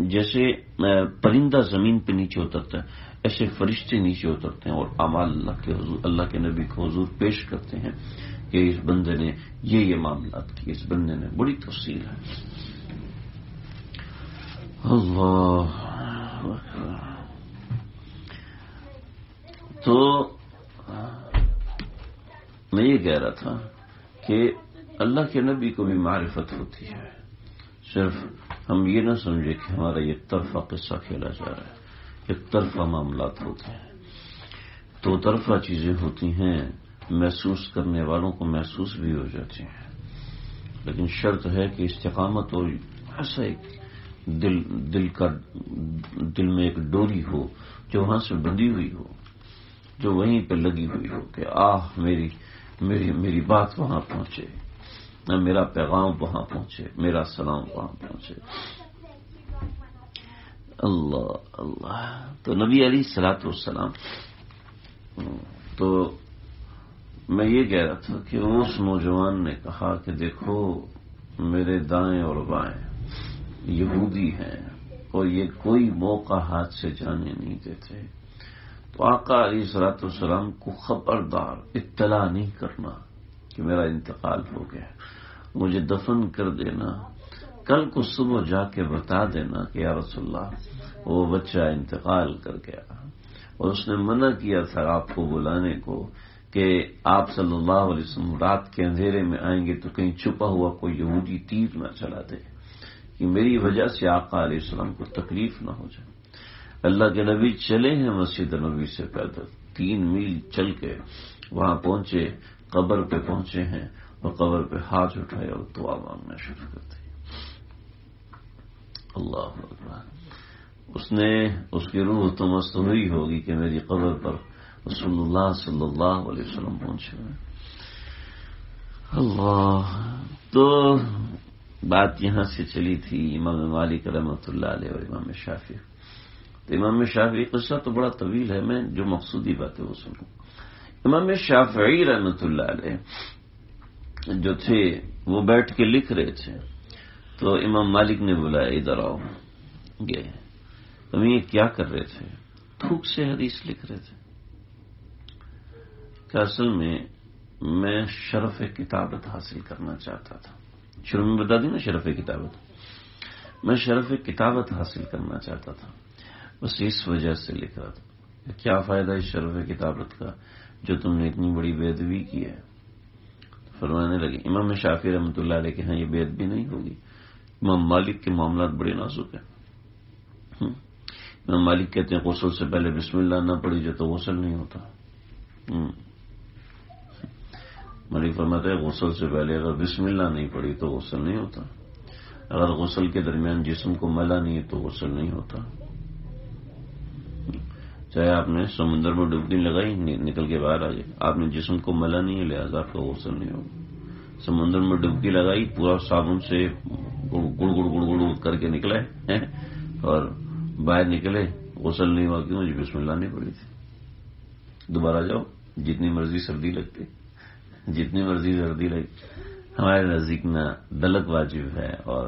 جیسے پرندہ زمین پہ نیچے اترتا ہے، ایسے فرشتے نیچے اترتے ہیں اور اعمال اللہ کے نبی کو حضور پیش کرتے ہیں کہ اس بندے نے یہ معاملات کیے، اس بندے نے، بڑی تفصیل ہے۔ اللہ تو میں یہ کہہ رہا تھا کہ اللہ کے نبی کو بھی معرفت ہوتی ہے، صرف ہم یہ نہ سمجھے کہ ہمارا ایک طرفہ قصہ کھیلا جا رہا ہے، ایک طرفہ معاملات ہوتے ہیں، دو طرفہ چیزیں ہوتی ہیں، محسوس کرنے والوں کو محسوس بھی ہو جاتی ہیں، لیکن شرط ہے کہ استقامت اور ایسا ایک دل میں ایک ڈوری ہو جو وہاں سے بندھی ہوئی ہو، جو وہیں پہ لگی ہوئی ہو کہ میری بات وہاں پہنچے، میرا پیغام وہاں پہنچے، میرا سلام وہاں پہنچے۔ اللہ اللہ۔ تو نبی علیہ الصلوۃ والسلام، تو میں یہ کہہ رہا تھا کہ اس نوجوان نے کہا کہ دیکھو میرے دائیں اور بائیں یہودی ہیں اور یہ کوئی موقع ہاتھ سے جانے نہیں دیتے، تو آقا علیہ الصلوۃ والسلام کو خبردار اطلاع نہیں کرنا کہ میرا انتقال ہو گیا، مجھے دفن کر دینا، کل کو صبح جا کے بتا دینا کہ یا رسول اللہ وہ بچہ انتقال کر گیا، اور اس نے منع کیا تھا آپ کو بلانے کو کہ آپ صلی اللہ علیہ وسلم رات کے اندھیرے میں آئیں گے تو کہیں چھپا ہوا کوئی یہودی تیر نہ چلا دے کہ میری وجہ سے آقا علیہ السلام کو تکلیف نہ ہو جائے۔ اللہ کے نبی چلے ہیں مسجد نبوی سے پیدل 3 میل چل کے وہاں پہنچے، قبر پہ پہنچے ہیں اور قبر پہ ہاتھ اٹھائے اور دعا مانگنا شروع کر دی۔ اللہ اکبر۔ اس کی روح تو مست ہوئی ہوگی کہ میری قبر پر رسول اللہ صلی اللہ علیہ وسلم پہنچے ہوئے۔ اللہ۔ تو بات یہاں سے چلی تھی امام مالک رحمۃ اللہ علیہ اور امام شافعی۔ تو امام شافعی قصہ تو بڑا طویل ہے، میں جو مقصودی بات ہے وہ سنوں۔ امام شافعی رحمۃ اللہ علیہ جو تھے وہ بیٹھ کے لکھ رہے تھے، تو امام مالک نے بلایا ادھر آؤ، گئے۔ تم یہ کیا کر رہے تھے؟ تھوک سے حدیث لکھ رہے تھے کہ اصل میں شرف کتابت حاصل کرنا چاہتا تھا۔ شروع میں بتا دیں نا شرف کتابت، میں شرف کتابت حاصل کرنا چاہتا تھا، بس اس وجہ سے لکھ رہا تھا۔ کیا فائدہ اس شرف کتابت کا جو تم نے اتنی بڑی بے ادبی کی ہے؟ فرمانے لگے امام شافعی رحمۃ اللہ علیہ کہ ہاں یہ بے ادبی نہیں ہوگی۔ امام مالک کے معاملات بڑے نازک ہیں۔ امام مالک کہتے ہیں غسل سے پہلے بسم اللہ نہ پڑھی جو تو غسل نہیں ہوتا۔ مالک فرماتے ہیں غسل سے پہلے اگر بسم اللہ نہیں پڑھی تو غسل نہیں ہوتا، اگر غسل کے درمیان جسم کو ملا نہیں ہے تو غسل نہیں ہوتا۔ چاہے آپ نے سمندر میں ڈبکی لگائی نکل کے باہر آ گئے، آپ نے جسم کو ملا نہیں ہے، لہٰذا آپ کا غسل نہیں ہوگا۔ سمندر میں ڈبکی لگائی، پورا صابن سے گڑ گڑ گڑ گڑ گڑ کر کے نکلے اور باہر نکلے، غسل نہیں ہوا، کیوں؟ مجھے بسم اللہ نہیں پڑی تھی۔ دوبارہ جاؤ، جتنی مرضی سردی لگتی، جتنی مرضی سردی لگتی، ہمارے نزدیک نہ دلک واجب ہے، اور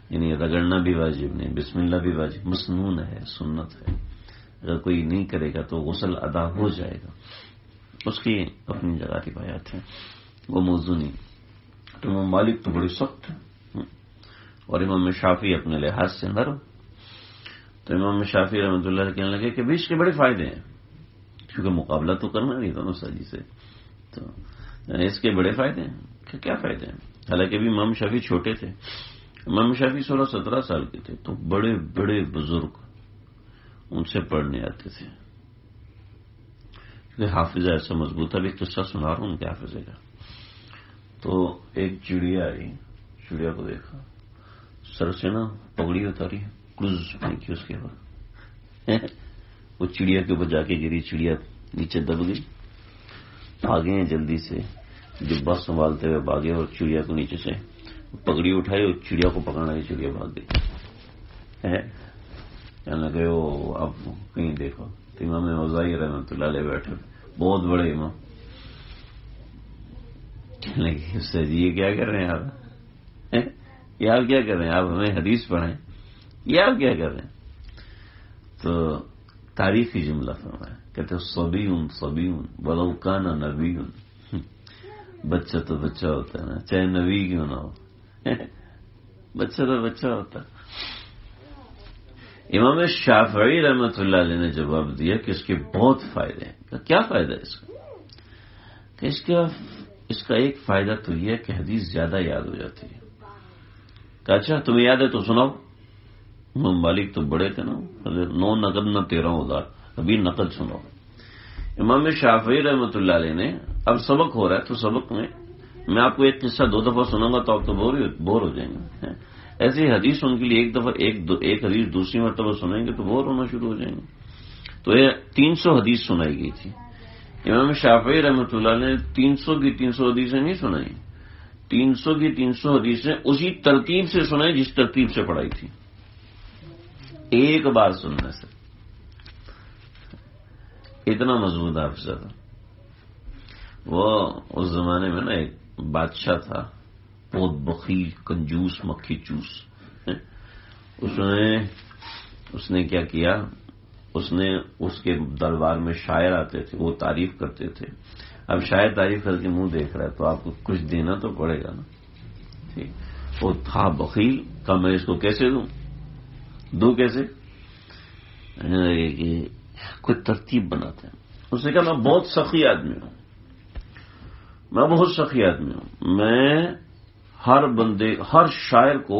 یعنی رگڑنا بھی واجب نہیں، بسم اللہ بھی واجب، مسنون ہے، سنت ہے۔ اگر کوئی نہیں کرے گا تو غسل ادا ہو جائے گا، اس کی اپنی جگہ روایات ہے، وہ موضوع نہیں۔ تو امام مالک تو بڑی سخت ہے، اور امام شافعی اپنے لحاظ سے نرم۔ تو امام شافعی رحمۃ اللہ علیہ کہنے لگے کہ بھی اس کے بڑے فائدے ہیں، کیونکہ مقابلہ تو کرنا نہیں تھا نا سجی سے، تو اس کے بڑے فائدے ہیں۔ کہ کیا فائدے ہیں؟ حالانکہ بھی امام شافعی چھوٹے تھے، امام شافعی 16-17 سال کے تھے، تو بڑے بڑے بزرگ ان سے پڑھنے آتے تھے، کیونکہ حافظہ ایسا مضبوط ہے۔ ابھی قصہ سنا رہا ہوں ان کے حافظے کا۔ تو ایک چڑیا آئی، چڑیا کو دیکھا، سر سے نا پگڑی اتاری، کلوز پھینکی اس کے بعد، وہ چڑیا کے اوپر جا کے گری، چڑیا نیچے دب گئی، بھاگے ہیں جلدی سے، ڈبہ سنبھالتے ہوئے بھاگے اور چڑیا کو نیچے سے پگڑی اٹھائی اور چڑیا کو پکڑنا ہے، چڑیا بھاگ گئی۔ کہنے لگے وہ اب کہیں دیکھو، تو امام اوزاعی رحمۃ اللہ علیہ بیٹھے، بہت بڑے امام، کہنے لگے اس سے یہ کیا کر رہے ہیں آپ؟ یہ آپ کیا کر رہے ہیں؟ آپ ہمیں حدیث پڑھیں، یہ آپ کیا کر رہے ہیں؟ تو تاریخی جملہ فرمایا، کہتے صبیون صبیون ولو کان نبیون، بچہ تو بچہ ہوتا ہے نا، چاہے نبی کیوں نہ ہو، بچہ تو بچہ ہوتا ہے۔ امام شافعی رحمۃ اللہ علیہ نے جواب دیا کہ اس کے بہت فائدے ہیں۔ کیا فائدہ ہے اس کا؟ کہ اس کا ایک فائدہ تو یہ ہے کہ حدیث زیادہ یاد ہو جاتی ہے۔ کہ اچھا تمہیں یاد ہے تو سناؤ۔ امام مالک تو بڑے تھے نا، 9 نقد نہ 13 ادار، ابھی نقد سناؤ۔ امام شافعی رحمۃ اللہ علیہ نے، اب سبق ہو رہا ہے تو سبق میں آپ کو ایک قصہ 2 دفعہ سناؤں گا تو آپ تو بور ہو جائیں گے۔ ایسی حدیث ان کے لیے ایک دفعہ ایک حدیث دوسری مرتبہ سنائیں گے تو بور ہونا شروع ہو جائیں گے۔ تو یہ 300 حدیث سنائی گئی تھی۔ امام شافعی رحمۃ اللہ نے 300 کی 300 حدیثیں نہیں سنائی، 300 کی 300 حدیثیں اسی ترتیب سے سنائی جس ترتیب سے پڑھائی تھی، ایک بار سننے سے۔ اتنا مضبوط حافظہ تھا وہ۔ اس زمانے میں نا ایک بادشاہ تھا، بہت بخیل، کنجوس، مکھی چوس۔ اس نے کیا کیا، اس کے دربار میں شاعر آتے تھے، وہ تعریف کرتے تھے۔ اب شاعر تعریف کر کے منہ دیکھ رہا ہے تو آپ کو کچھ دینا تو پڑے گا نا، ٹھیک۔ وہ تھا بخیل، کہا میں اس کو کیسے دوں کیسے؟ کوئی ترتیب بناتے ہیں۔ اس نے کہا میں بہت سخی آدمی ہوں، میں ہر شاعر کو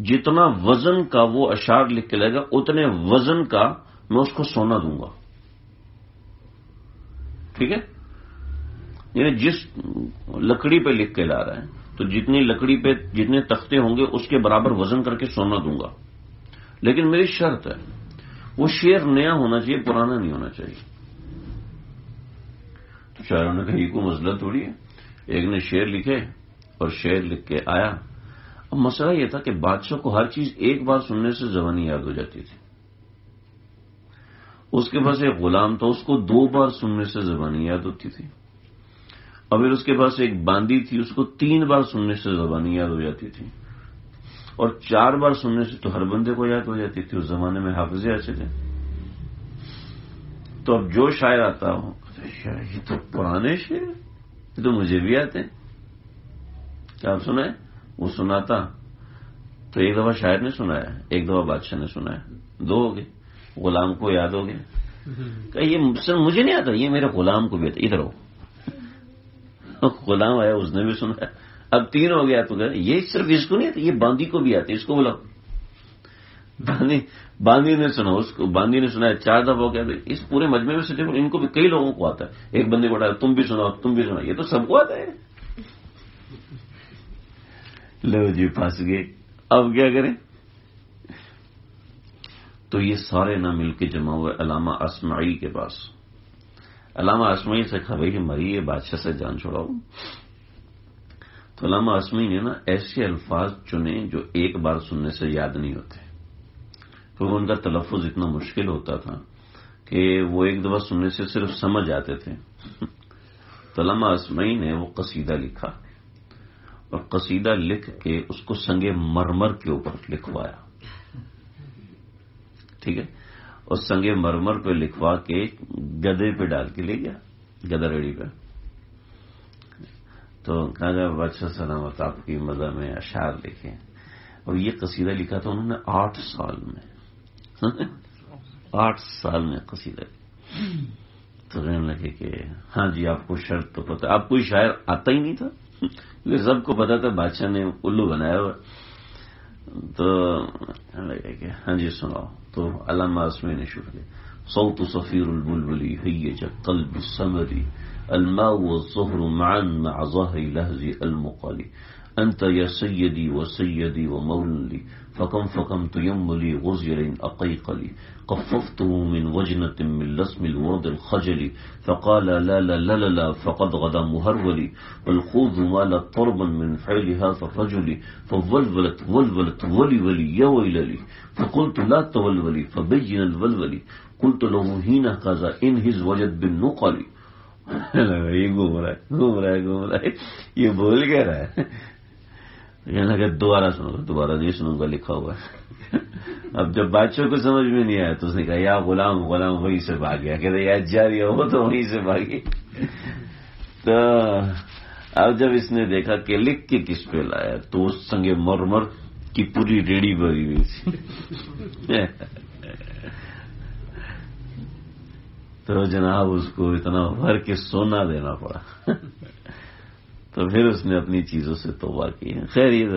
جتنا وزن کا وہ اشعار لکھ کے لائے گا اتنے وزن کا میں اس کو سونا دوں گا، ٹھیک ہے؟ یعنی جس لکڑی پہ لکھ کے لا رہا ہے تو جتنی لکڑی پہ جتنے تختے ہوں گے اس کے برابر وزن کر کے سونا دوں گا، لیکن میری شرط ہے وہ شعر نیا ہونا چاہیے، پرانا نہیں ہونا چاہیے۔ تو شاعروں نے کہا یہ کو مسئلہ تھوڑی ہے، ایک نے شعر لکھے اور شعر لکھ کے آیا۔ اب مسئلہ یہ تھا کہ بادشاہ کو ہر چیز ایک بار سننے سے زبانی یاد ہو جاتی تھی، اس کے پاس ایک غلام تھا، اس کو 2 بار سننے سے زبانی یاد ہوتی تھی، اور پھر اس کے پاس ایک باندی تھی، اس کو 3 بار سننے سے زبانی یاد ہو جاتی تھی، اور 4 بار سننے سے تو ہر بندے کو یاد ہو جاتی تھی۔ اس زمانے میں حافظے ایسے تھے۔ تو اب جو شاعر آتا ہوں یہ تو پرانے شعر، یہ تو مجھے بھی آتے ہیں، کیا آپ سنائیں؟ وہ سناتا تو ایک دفعہ شاعر نے سنایا، ایک دفعہ بادشاہ نے سنایا، 2 ہو گئے، غلام کو یاد ہو گیا، کہ یہ مجھے نہیں آتا، یہ میرے غلام کو بھی آتا، ادھر ہو۔ غلام آیا، اس نے بھی سنایا، اب 3 ہو گیا، تو یہ صرف اس کو نہیں آتا، یہ باندی کو بھی آتا، اس کو بولا۔ باندی نے سنا، اس کو باندی نے سنایا، 4 دفعہ ہو گیا۔ اس پورے مجمع میں سے دیکھو ان کو بھی کئی لوگوں کو آتا ہے، ایک بندے کو اٹھایا تم بھی سناؤ، تم بھی سناؤ، یہ تو سب کو آتا ہے۔ لو جی پھنس گئے، اب کیا کریں؟ تو یہ سارے نہ مل کے جمع ہوئے علامہ اصمعی کے پاس. علامہ اصمعی سے کہا بھائی ہماری یہ بادشاہ سے جان چھوڑاؤ. تو علامہ اصمعی نے نا ایسے الفاظ چنے جو ایک بار سننے سے یاد نہیں ہوتے، کیونکہ ان کا تلفظ اتنا مشکل ہوتا تھا کہ وہ ایک دفعہ سننے سے صرف سمجھ آتے تھے. تو علامہ اصمعی نے وہ قصیدہ لکھا اور قصیدہ لکھ کے اس کو سنگ مرمر کے اوپر لکھوایا. ٹھیک ہے، اور سنگ مرمر پہ لکھوا کے گدے پہ ڈال کے لے گیا، گدا ریڑی پہ. تو کہا گیا بادشاہ سلامت آپ کی مزہ میں اشعار لکھے. اور یہ قصیدہ لکھا تھا انہوں نے 8 سال میں. 8 سال میں قصیدہ لکھا. تو کہنے لگے کہ ہاں جی آپ کو شرط تو پتا، آپ کوئی شاعر آتا ہی نہیں تھا کیونکہ سب کو پتا تھا بادشاہ نے الو بنایا ہوا. تو کہنے لگے کہ ہاں جی سناؤ. تو علامہ اصمعی نے شروع کیا صوت صفیر البلبلی هيج قلب السمري الماء والظهر معا مع ظهر لهز المقالي أنت يا سيدي وسيدي ومولي فكم فكمت يملي غزير أقيقلي قففته من وجنة من لسم الورد الخجل فقال لا لا لا لا لا فقد غدا مهرولي والخوذ مال طربا من فعل هذا الرجل فولولت ولولت ولي ولي يا ويللي فقلت لا تولولي فبين الولولي قلت له هنا كذا انهز وجد بالنقل. یہ گھوم رہا ہے یہ بول کہہ رہا ہے. کہنے لگا دوبارہ سنو گا، دوبارہ نہیں سنوں گا، لکھا ہوا ہے. اب جب بادشاہ کو سمجھ میں نہیں آیا تو اس نے کہا یا غلام غلام وہیں سے بھاگ گیا. کہتے یا جاری ہو تو وہیں سے بھاگی. تو اب جب اس نے دیکھا کہ لکھ کے کس پہ لایا تو اس سنگ مرمر کی پوری ریڑھی بھری ہوئی تھی. تو جناب اس کو اتنا بھر کے سونا دینا پڑا. تو پھر اس نے اپنی چیزوں سے توبہ کی. خیر یہ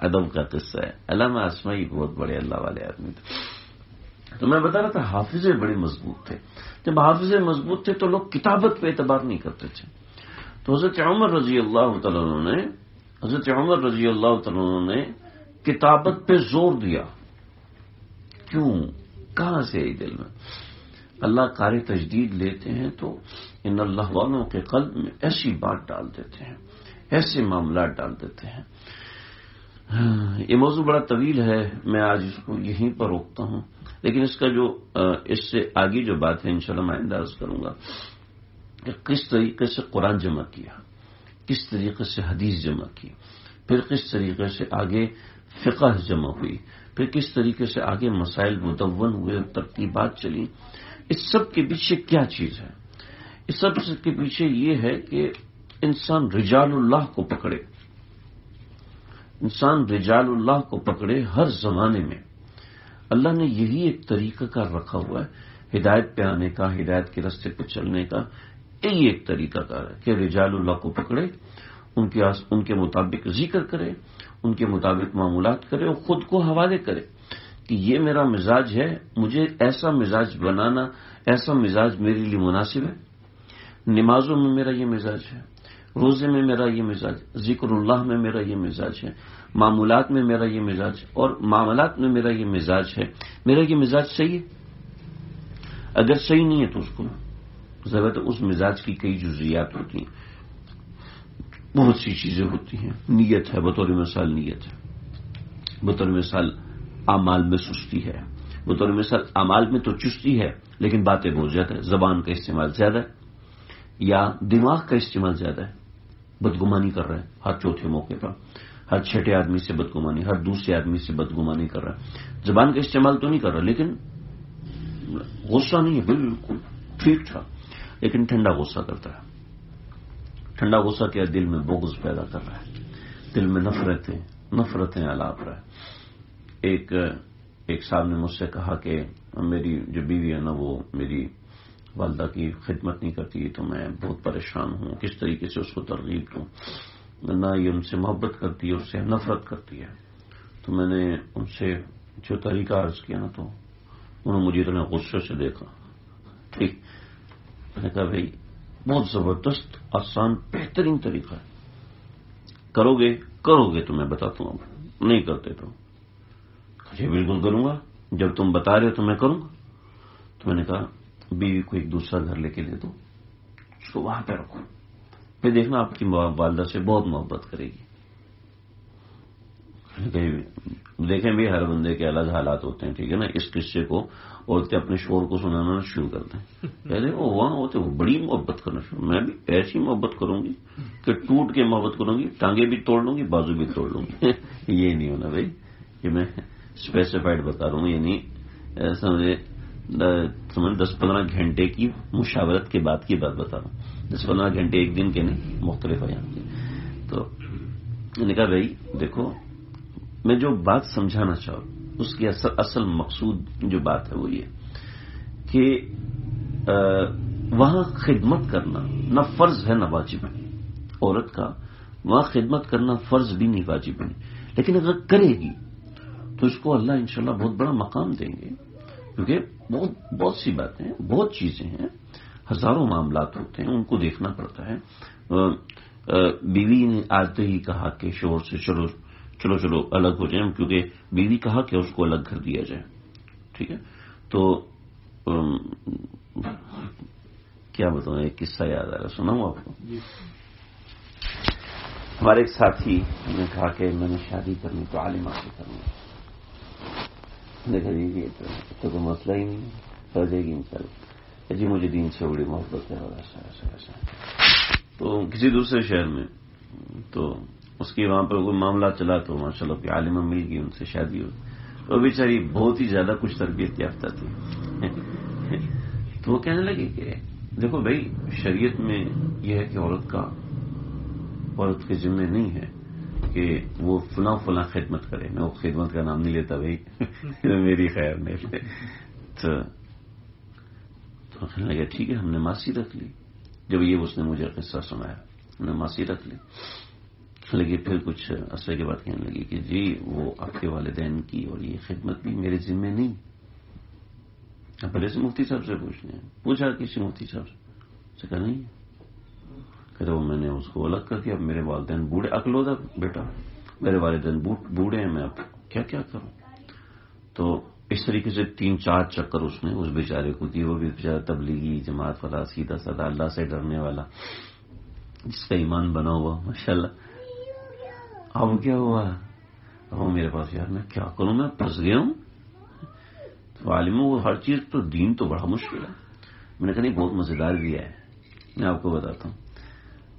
ادب کا قصہ ہے. علامہ اصمعی بہت بڑے اللہ والے آدمی تھے. تو میں بتا رہا تھا حافظے بڑے مضبوط تھے. جب حافظے مضبوط تھے تو لوگ کتابت پہ اعتبار نہیں کرتے تھے. تو حضرت عمر رضی اللہ تعالیٰ عنہ نے کتابت پہ زور دیا. کیوں؟ کہاں سے آئی دل میں؟ اللہ قاری تجدید لیتے ہیں تو ان اللہ والوں کے قلب میں ایسی بات ڈال دیتے ہیں، ایسے معاملات ڈال دیتے ہیں. یہ موضوع بڑا طویل ہے، میں آج اس کو یہیں پر روکتا ہوں. لیکن اس کا جو اس سے آگے جو بات ہے انشاءاللہ میں آئندہ عرض کروں گا کہ کس طریقے سے قرآن جمع کیا، کس طریقے سے حدیث جمع کی، پھر کس طریقے سے آگے فقہ جمع ہوئی، پھر کس طریقے سے آگے مسائل مدون ہوئے، ترتیبات چلی. اس سب کے پیچھے کیا چیز ہے؟ اس سب کے پیچھے یہ ہے کہ انسان رجال اللہ کو پکڑے. انسان رجال اللہ کو پکڑے. ہر زمانے میں اللہ نے یہی ایک طریقہ کار رکھا ہوا ہے ہدایت پہ آنے کا، ہدایت کے راستے پہ چلنے کا. یہی ایک طریقہ کار ہے کہ رجال اللہ کو پکڑے، ان کے مطابق ذکر کرے، ان کے مطابق معمولات کرے اور خود کو حوالے کرے کہ یہ میرا مزاج ہے، مجھے ایسا مزاج بنانا، ایسا مزاج میرے لیے مناسب ہے. نمازوں میں میرا یہ مزاج ہے، روزے میں میرا یہ مزاج، ذکر اللہ میں میرا یہ مزاج ہے، معمولات میں میرا یہ مزاج ہے، اور معاملات میں میرا یہ مزاج ہے. میرا یہ مزاج صحیح ہے؟ اگر صحیح نہیں ہے تو اس کو ضرورت ہے. اس مزاج کی کئی جزیات ہوتی ہیں، بہت سی چیزیں ہوتی ہیں. نیت ہے، بطور مثال نیت ہے. بطور مثال اعمال میں سستی ہے. بطور مثال اعمال میں تو چستی ہے لیکن باتیں بہت زیادہ ہے، زبان کا استعمال زیادہ ہے یا دماغ کا استعمال زیادہ ہے. بدگمانی کر رہا ہے ہر چوتھے موقع پر، ہر چھٹے آدمی سے بدگمانی، ہر دوسرے آدمی سے بدگمانی کر رہا ہے. زبان کا استعمال تو نہیں کر رہا لیکن غصہ نہیں ہے، بالکل ٹھیک ٹھاک، لیکن ٹھنڈا غصہ کرتا ہے. ٹھنڈا غصہ کیا؟ دل میں بغض پیدا کر رہا ہے، دل میں نفرتیں الاپ رہا ہے. ایک صاحب نے مجھ سے کہا کہ میری جو بیوی ہے نا وہ میری والدہ کی خدمت نہیں کرتی تو میں بہت پریشان ہوں، کس طریقے سے اس کو ترغیب دوں. نہ یہ ان سے محبت کرتی ہے، اس سے نفرت کرتی ہے. تو میں نے ان سے جو طریقہ عرض کیا نا تو انہوں نے مجھے اتنا غصے سے دیکھا. ٹھیک، میں نے کہا بھائی بہت زبردست آسان بہترین طریقہ ہے، کرو گے تو میں بتاتا ہوں، نہیں کرتے تو جی بالکل کروں گا. جب تم بتا رہے ہو تو میں کروں گا. تو میں نے کہا بیوی کو ایک دوسرا گھر لے کے دے دو, اس کو وہاں پہ رکھو, پھر دیکھنا آپ کی والدہ سے بہت محبت کرے گی. دیکھیں بھی ہر بندے کے الگ حالات ہوتے ہیں, ٹھیک ہے نا. اس قصے کو عورتیں اپنے شوہر کو سنانا شروع کرتے ہیں, کہتے ہیں وہ وہاں ہوتے وہ بڑی محبت کرنا شروع, میں بھی ایسی محبت کروں گی کہ ٹوٹ کے محبت کروں گی, ٹانگیں بھی توڑ لوں گی, بازو بھی توڑ لوں گی. یہ نہیں ہونا بھائی, یہ میں اسپیسیفائڈ بتا رہا ہوں, یہ نہیں سمجھے 10-15 گھنٹے کی مشاورت کے بعد کی بات بتا رہا ہوں, 10-15 گھنٹے ایک دن کے نہیں, مختلف ہیں. تو میں نے کہا بھائی دیکھو, میں جو بات سمجھانا چاہوں اس کی اصل مقصود جو بات ہے وہ یہ کہ وہاں خدمت کرنا نہ فرض ہے نہ واجب ہے. عورت کا وہاں خدمت کرنا فرض بھی نہیں, واجب بھی نہیں, لیکن اگر کرے گی تو اس کو اللہ انشاءاللہ بہت بڑا مقام دیں گے, کیونکہ بہت سی باتیں ہیں, بہت چیزیں ہیں, ہزاروں معاملات ہوتے ہیں, ان کو دیکھنا پڑتا ہے. بیوی نے آتے ہی کہا کہ شوہر سے چلو الگ ہو جائیں, کیونکہ بیوی کہا کہ اس کو الگ کر دیا جائے, ٹھیک ہے. تو کیا بتاؤں, ایک قصہ یاد آ رہا, سناؤں آپ کو. ہمارے ایک ساتھی نے کہا کہ میں نے شادی کرنی تو عالمہ سے کرنی. دیکھا جی تو کوئی مسئلہ ہی نہیں, کر دے گی انشاءاللہ. جی مجھے دین سے بڑی محبت ہے اور ایسا. تو کسی دوسرے شہر میں تو اس کی وہاں پر کوئی معاملہ چلا تو ماشاءاللہ کوئی عالمہ مل گئی, ان سے شادی ہوئی. تو بیچاری بہت ہی زیادہ کچھ تربیت یافتہ تھی. تو وہ کہنے لگی کہ دیکھو بھائی, شریعت میں یہ ہے کہ عورت کے ذمہ نہیں ہے کہ وہ فلاں خدمت کرے. میں وہ خدمت کا نام نہیں لیتا بھائی, میری خیر نہیں. تو کہنے لگا ٹھیک ہے, ہم نے ماسی رکھ لی. جب یہ اس نے مجھے قصہ سنایا, ہم نے ماسی رکھ لی. لگی پھر کچھ عرصے کے بعد کہنے لگی کہ جی وہ آپ کے والدین کی اور یہ خدمت بھی میرے ذمہ نہیں. پہلے سے مفتی صاحب سے پوچھا کسی مفتی صاحب سے کہا نہیں, کہتے وہ میں نے اس کو الگ کر دیا. اب میرے والدین بوڑھے, عقل ہوتا بیٹا, میرے والدین بوڑھے ہیں, میں اب کیا کروں. تو اس طریقے سے 3-4 چکر اس نے اس بیچارے کو دی. وہ بھی بیچارہ تبلیغی جماعت والا, سیدھا سادہ, اللہ سے ڈرنے والا, جس کا ایمان بنا ہوا ماشاءاللہ. اب کیا ہوا, اب میرے پاس یار میں کیا کروں, میں پھنس گیا ہوں. تو عالموں وہ ہر چیز تو دین تو بڑا مشکل ہے. میں نے کہا نہیں بہت مزیدار بھی ہے, میں آپ کو بتاتا ہوں.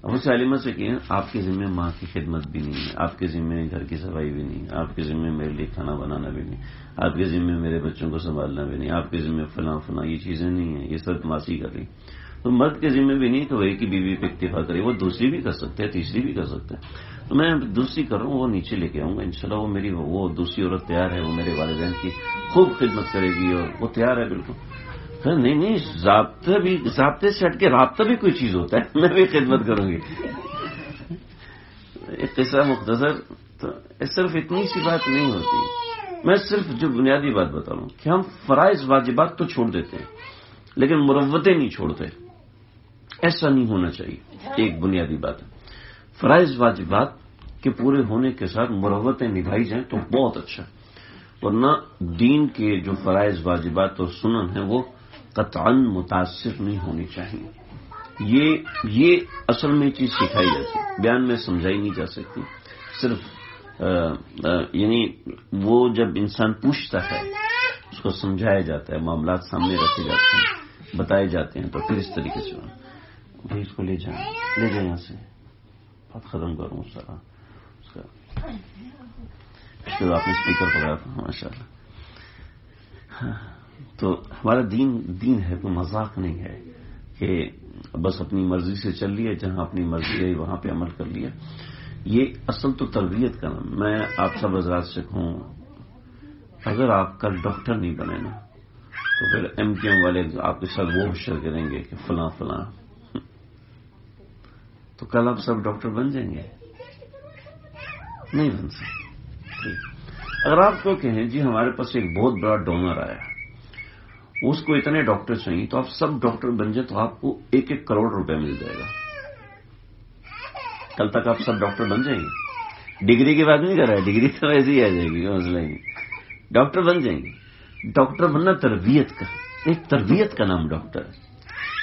اب اس عالمہ سے کہ آپ کے ذمہ ماں کی خدمت بھی نہیں ہے, آپ کے ذمہ گھر کی صفائی بھی نہیں, آپ کے ذمہ میرے لیے کھانا بنانا بھی نہیں, آپ کے ذمہ میرے بچوں کو سنبھالنا بھی نہیں, آپ کے ذمہ فلاں یہ چیزیں نہیں ہیں, یہ سب ماسی کر رہی. تو مرد کے ذمہ بھی نہیں تو وہی کی بیوی پہ اکتفا کرے, وہ دوسری بھی کر سکتے ہیں, تیسری بھی کر سکتے ہیں. تو میں دوسری کر رہا ہوں, وہ نیچے لے کے آؤں گا انشاءاللہ. وہ دوسری عورت تیار ہے, وہ میرے والدین کی خوب خدمت کرے گی اور وہ تیار ہے بالکل. نہیں, ضابطے سے ہٹ کے رابطہ بھی کوئی چیز ہوتا ہے, میں بھی خدمت کروں گی. ایک قصہ مختصر, تو صرف اتنی سی بات نہیں ہوتی. میں صرف جو بنیادی بات بتا رہا ہوں کہ ہم فرائض واجبات تو چھوڑ دیتے ہیں لیکن مروتیں نہیں چھوڑتے. ایسا نہیں ہونا چاہیے. ایک بنیادی بات ہے, فرائض واجبات کے پورے ہونے کے ساتھ مروتیں نبھائی جائیں تو بہت اچھا, ورنہ دین کے جو فرائض واجبات اور سنن ہیں وہ قطعاً متاثر نہیں ہونی چاہیے. یہ اصل میں چیز سکھائی جاتی ہے, بیان میں سمجھائی نہیں جا سکتی. صرف یعنی وہ جب انسان پوچھتا ہے اس کو سمجھایا جاتا ہے, معاملات سامنے رکھے جاتے ہیں, بتائے جاتے ہیں, تو پھر اس طریقے سے بھائی اس کو لے جائیں یہاں سے, بات ختم کروں سارا. اس کے بعد آپ نے اسپیکر پکڑا تھا ماشاء اللہ. تو ہمارا دین ہے, کوئی مذاق نہیں ہے کہ بس اپنی مرضی سے چل لیا, جہاں اپنی مرضی ہے وہاں پہ عمل کر لیا. یہ اصل تو تربیت کا نام. میں آپ سب حضرات سے کہوں, اگر آپ کل ڈاکٹر نہیں بنے نا تو پھر MKM والے آپ کے ساتھ وہ ہوشر کریں گے کہ فلاں, تو کل آپ سب ڈاکٹر بن جائیں گے؟ نہیں بن سکتے. اگر آپ کو کہیں جی ہمارے پاس ایک بہت بڑا ڈونر آیا, اس کو اتنے ڈاکٹر چاہیے, تو آپ سب ڈاکٹر بن جائیں تو آپ کو 1-1 کروڑ روپے مل جائے گا. کل تک آپ سب ڈاکٹر بن جائیں گے. ڈگری کی بات نہیں کر رہا ہے, ڈگری تو ایسے ہی آ جائے گی, مسئلہ ہی. ڈاکٹر بن جائیں گے. ڈاکٹر بننا تربیت کا، ایک تربیت کا نام ڈاکٹر ہے.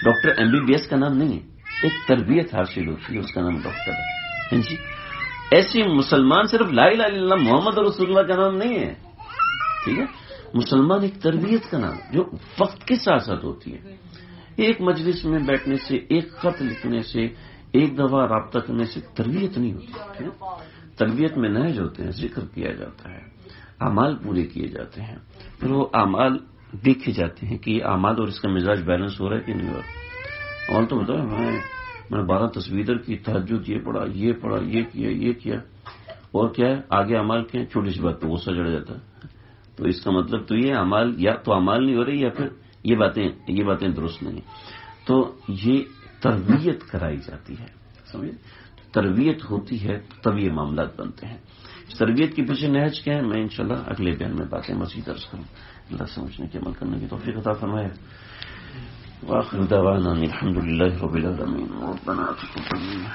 ڈاکٹر MBBS کا نام نہیں ہے، ایک تربیت حاصل ہوتی ہے، اس کا نام ڈاکٹر ہے جی. ایسی مسلمان صرف لا الہ الا اللہ محمد رسول اللہ کا نام نہیں ہے، ٹھیک ہے. مسلمان ایک تربیت کا نام جو وقت کے ساتھ ساتھ ہوتی ہے. ایک مجلس میں بیٹھنے سے، ایک خط لکھنے سے، ایک دفعہ رابطہ کرنے سے تربیت نہیں ہوتی. تربیت میں نہج ہوتے ہیں، ذکر کیا جاتا ہے، اعمال پورے کیے جاتے ہیں، پھر وہ اعمال دیکھے جاتے ہیں کہ یہ اعمال اور اس کا مزاج بیلنس ہو رہا ہے کہ نہیں ہو رہا. اور تو بتاؤ میں 12 تصویر کی، تہجد یہ پڑھا، یہ کیا اور کیا ہے آگے اعمال کے چھوٹی سی بات پہ غصہ چڑھ جاتا ہے. تو اس کا مطلب تو یہ اعمال یا تو اعمال نہیں ہو رہی یا پھر یہ باتیں درست نہیں. تو یہ تربیت کرائی جاتی ہے، سمجھے. تربیت ہوتی ہے تب یہ معاملات بنتے ہیں. تربیت کے پیچھے نہج کیا ہے میں انشاءاللہ اگلے بیان میں باتیں مزید عرض کروں. اللہ سمجھنے کے عمل کرنے کی توفیق عطا فرمائے. وآخر دعوانا الحمدللہ رب العالمین. ربنا تقبل منا.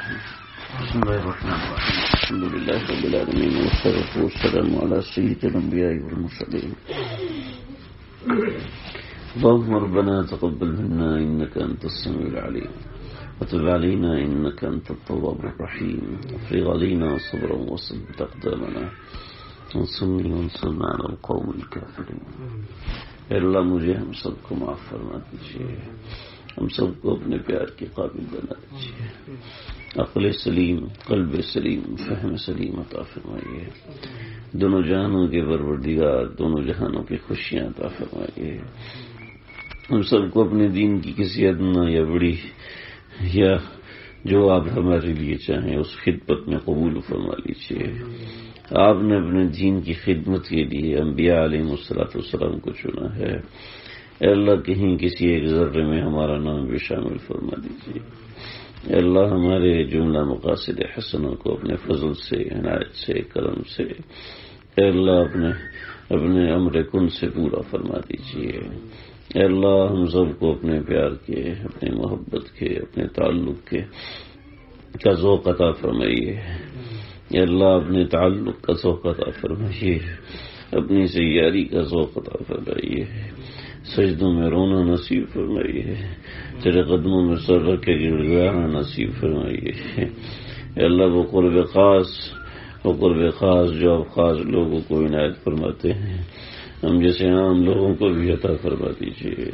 بسم اللہ الرحمن الرحیم. الحمدللہ رب العالمین والصلاة والسلام علی سید الانبیاء والمرسلین. اللهم ربنا تقبل منا انك انت السميع العليم وتب علينا انك انت التواب الرحيم. افرغ علينا صبرا وثبت اقدامنا وانصرنا على القوم الكافرين. اے اللہ مجھے ہم سب کو معاف فرما دیجیے، ہم سب کو اپنے پیار کے قابل بنا دیجیے. عقل سلیم، قلب سلیم، فہم سلیم عطا فرمائیے. دونوں جہانوں کے پروردگار، دونوں جہانوں کی خوشیاں عطا فرمائیے. ہم سب کو اپنے دین کی کسی ادنا یا بڑی یا جو آپ ہمارے لیے چاہیں اس خدمت میں قبول فرما لیجیے. آپ نے اپنے دین کی خدمت کے لیے انبیاء علیہ الصلوۃ والسلام کو چنا ہے. اے اللہ کہیں کسی ایک ذرے میں ہمارا نام بھی شامل فرما دیجیے. اے اللہ ہمارے جملہ مقاصد حسنوں کو اپنے فضل سے، عنایت سے، کرم سے اے اللہ اپنے امر کن سے پورا فرما دیجیے. اے اللہ ہم سب کو اپنے پیار کے، اپنے محبت کے، اپنے تعلق کے کا ذوق عطا فرمائیے. اے اللہ اپنے تعلق کا ذوق عطا فرمائیے، اپنی سیاری کا ذوق عطا فرمائیے. سجدوں میں رونا نصیب فرمائیے، تیرے قدموں میں سر رکھ کے گڑ گڑانا نصیب فرمائیے. اے اللہ وہ قرب خاص جو آپ خاص لوگوں کو عنایت فرماتے ہیں ہم جیسے عام لوگوں کو بھی عطا فرما دیجیے.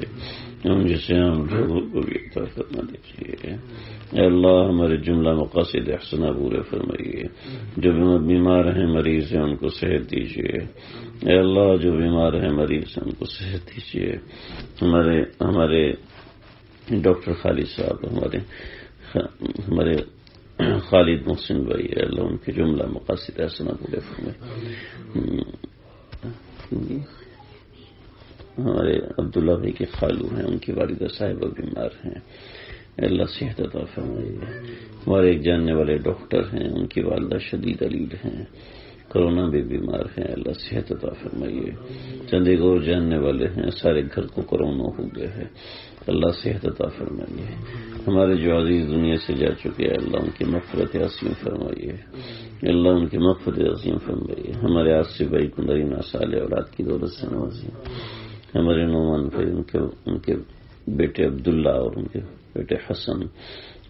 اے اللہ ہمارے جملہ مقاصد احسنہ پورے فرمائیے. جو بیمار ہیں مریض ہیں ان کو صحت دیجیے. اے اللہ جو بیمار ہیں مریض ہیں ان کو صحت دیجیے. ہمارے ڈاکٹر خالد صاحب، ہمارے خالد محسن بھائی، اے اللہ ان کے جملہ مقاصد احسنہ پورے فرمائیے. ہمارے عبداللہ بھائی کے خالو ہیں، ان کی والدہ صاحبہ بیمار ہیں، اللہ صحت عطا فرمائیے. ہمارے ایک جاننے والے ڈاکٹر ہیں، ان کی والدہ شدید علیل ہیں، کرونا بھی بیمار ہیں، اللہ صحت عطا فرمائیے. چند ایک اور جاننے والے ہیں، سارے گھر کو کرونا ہو گیا ہے، اللہ صحت عطا فرمائیے. ہمارے جو عزیز دنیا سے جا چکے ہیں اللہ ان کی مغفرت عظیم فرمائیے. اللہ ان کی مغفرت عظیم فرمائیے. ہمارے آصف بھائی کو نرینہ صالح اولاد کی دولت سے نوازیے. ہمارے نعمان بھائی ان کے بیٹے عبداللہ اور ان کے بیٹے حسن،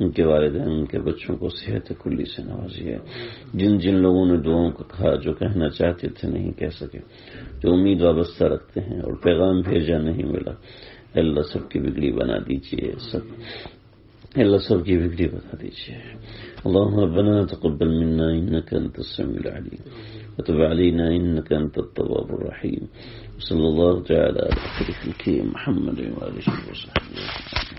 ان کے والدین، ان کے بچوں کو صحت کلی سے نوازیے. جن لوگوں نے دعاؤں کو کہا، جو کہنا چاہتے تھے نہیں کہہ سکے، جو امید وابستہ رکھتے ہیں اور پیغام بھیجا نہیں ملا، اللہ سب کی بگڑی بنا دیجیے. اللہ سب کی بگڑی بنا دیجیے. اللهم ربنا تقبل منا انك انت السميع العليم وتب علينا انك انت التواب الرحيم. صلى الله تعالى على خير خلقه محمد وآله وصحبه.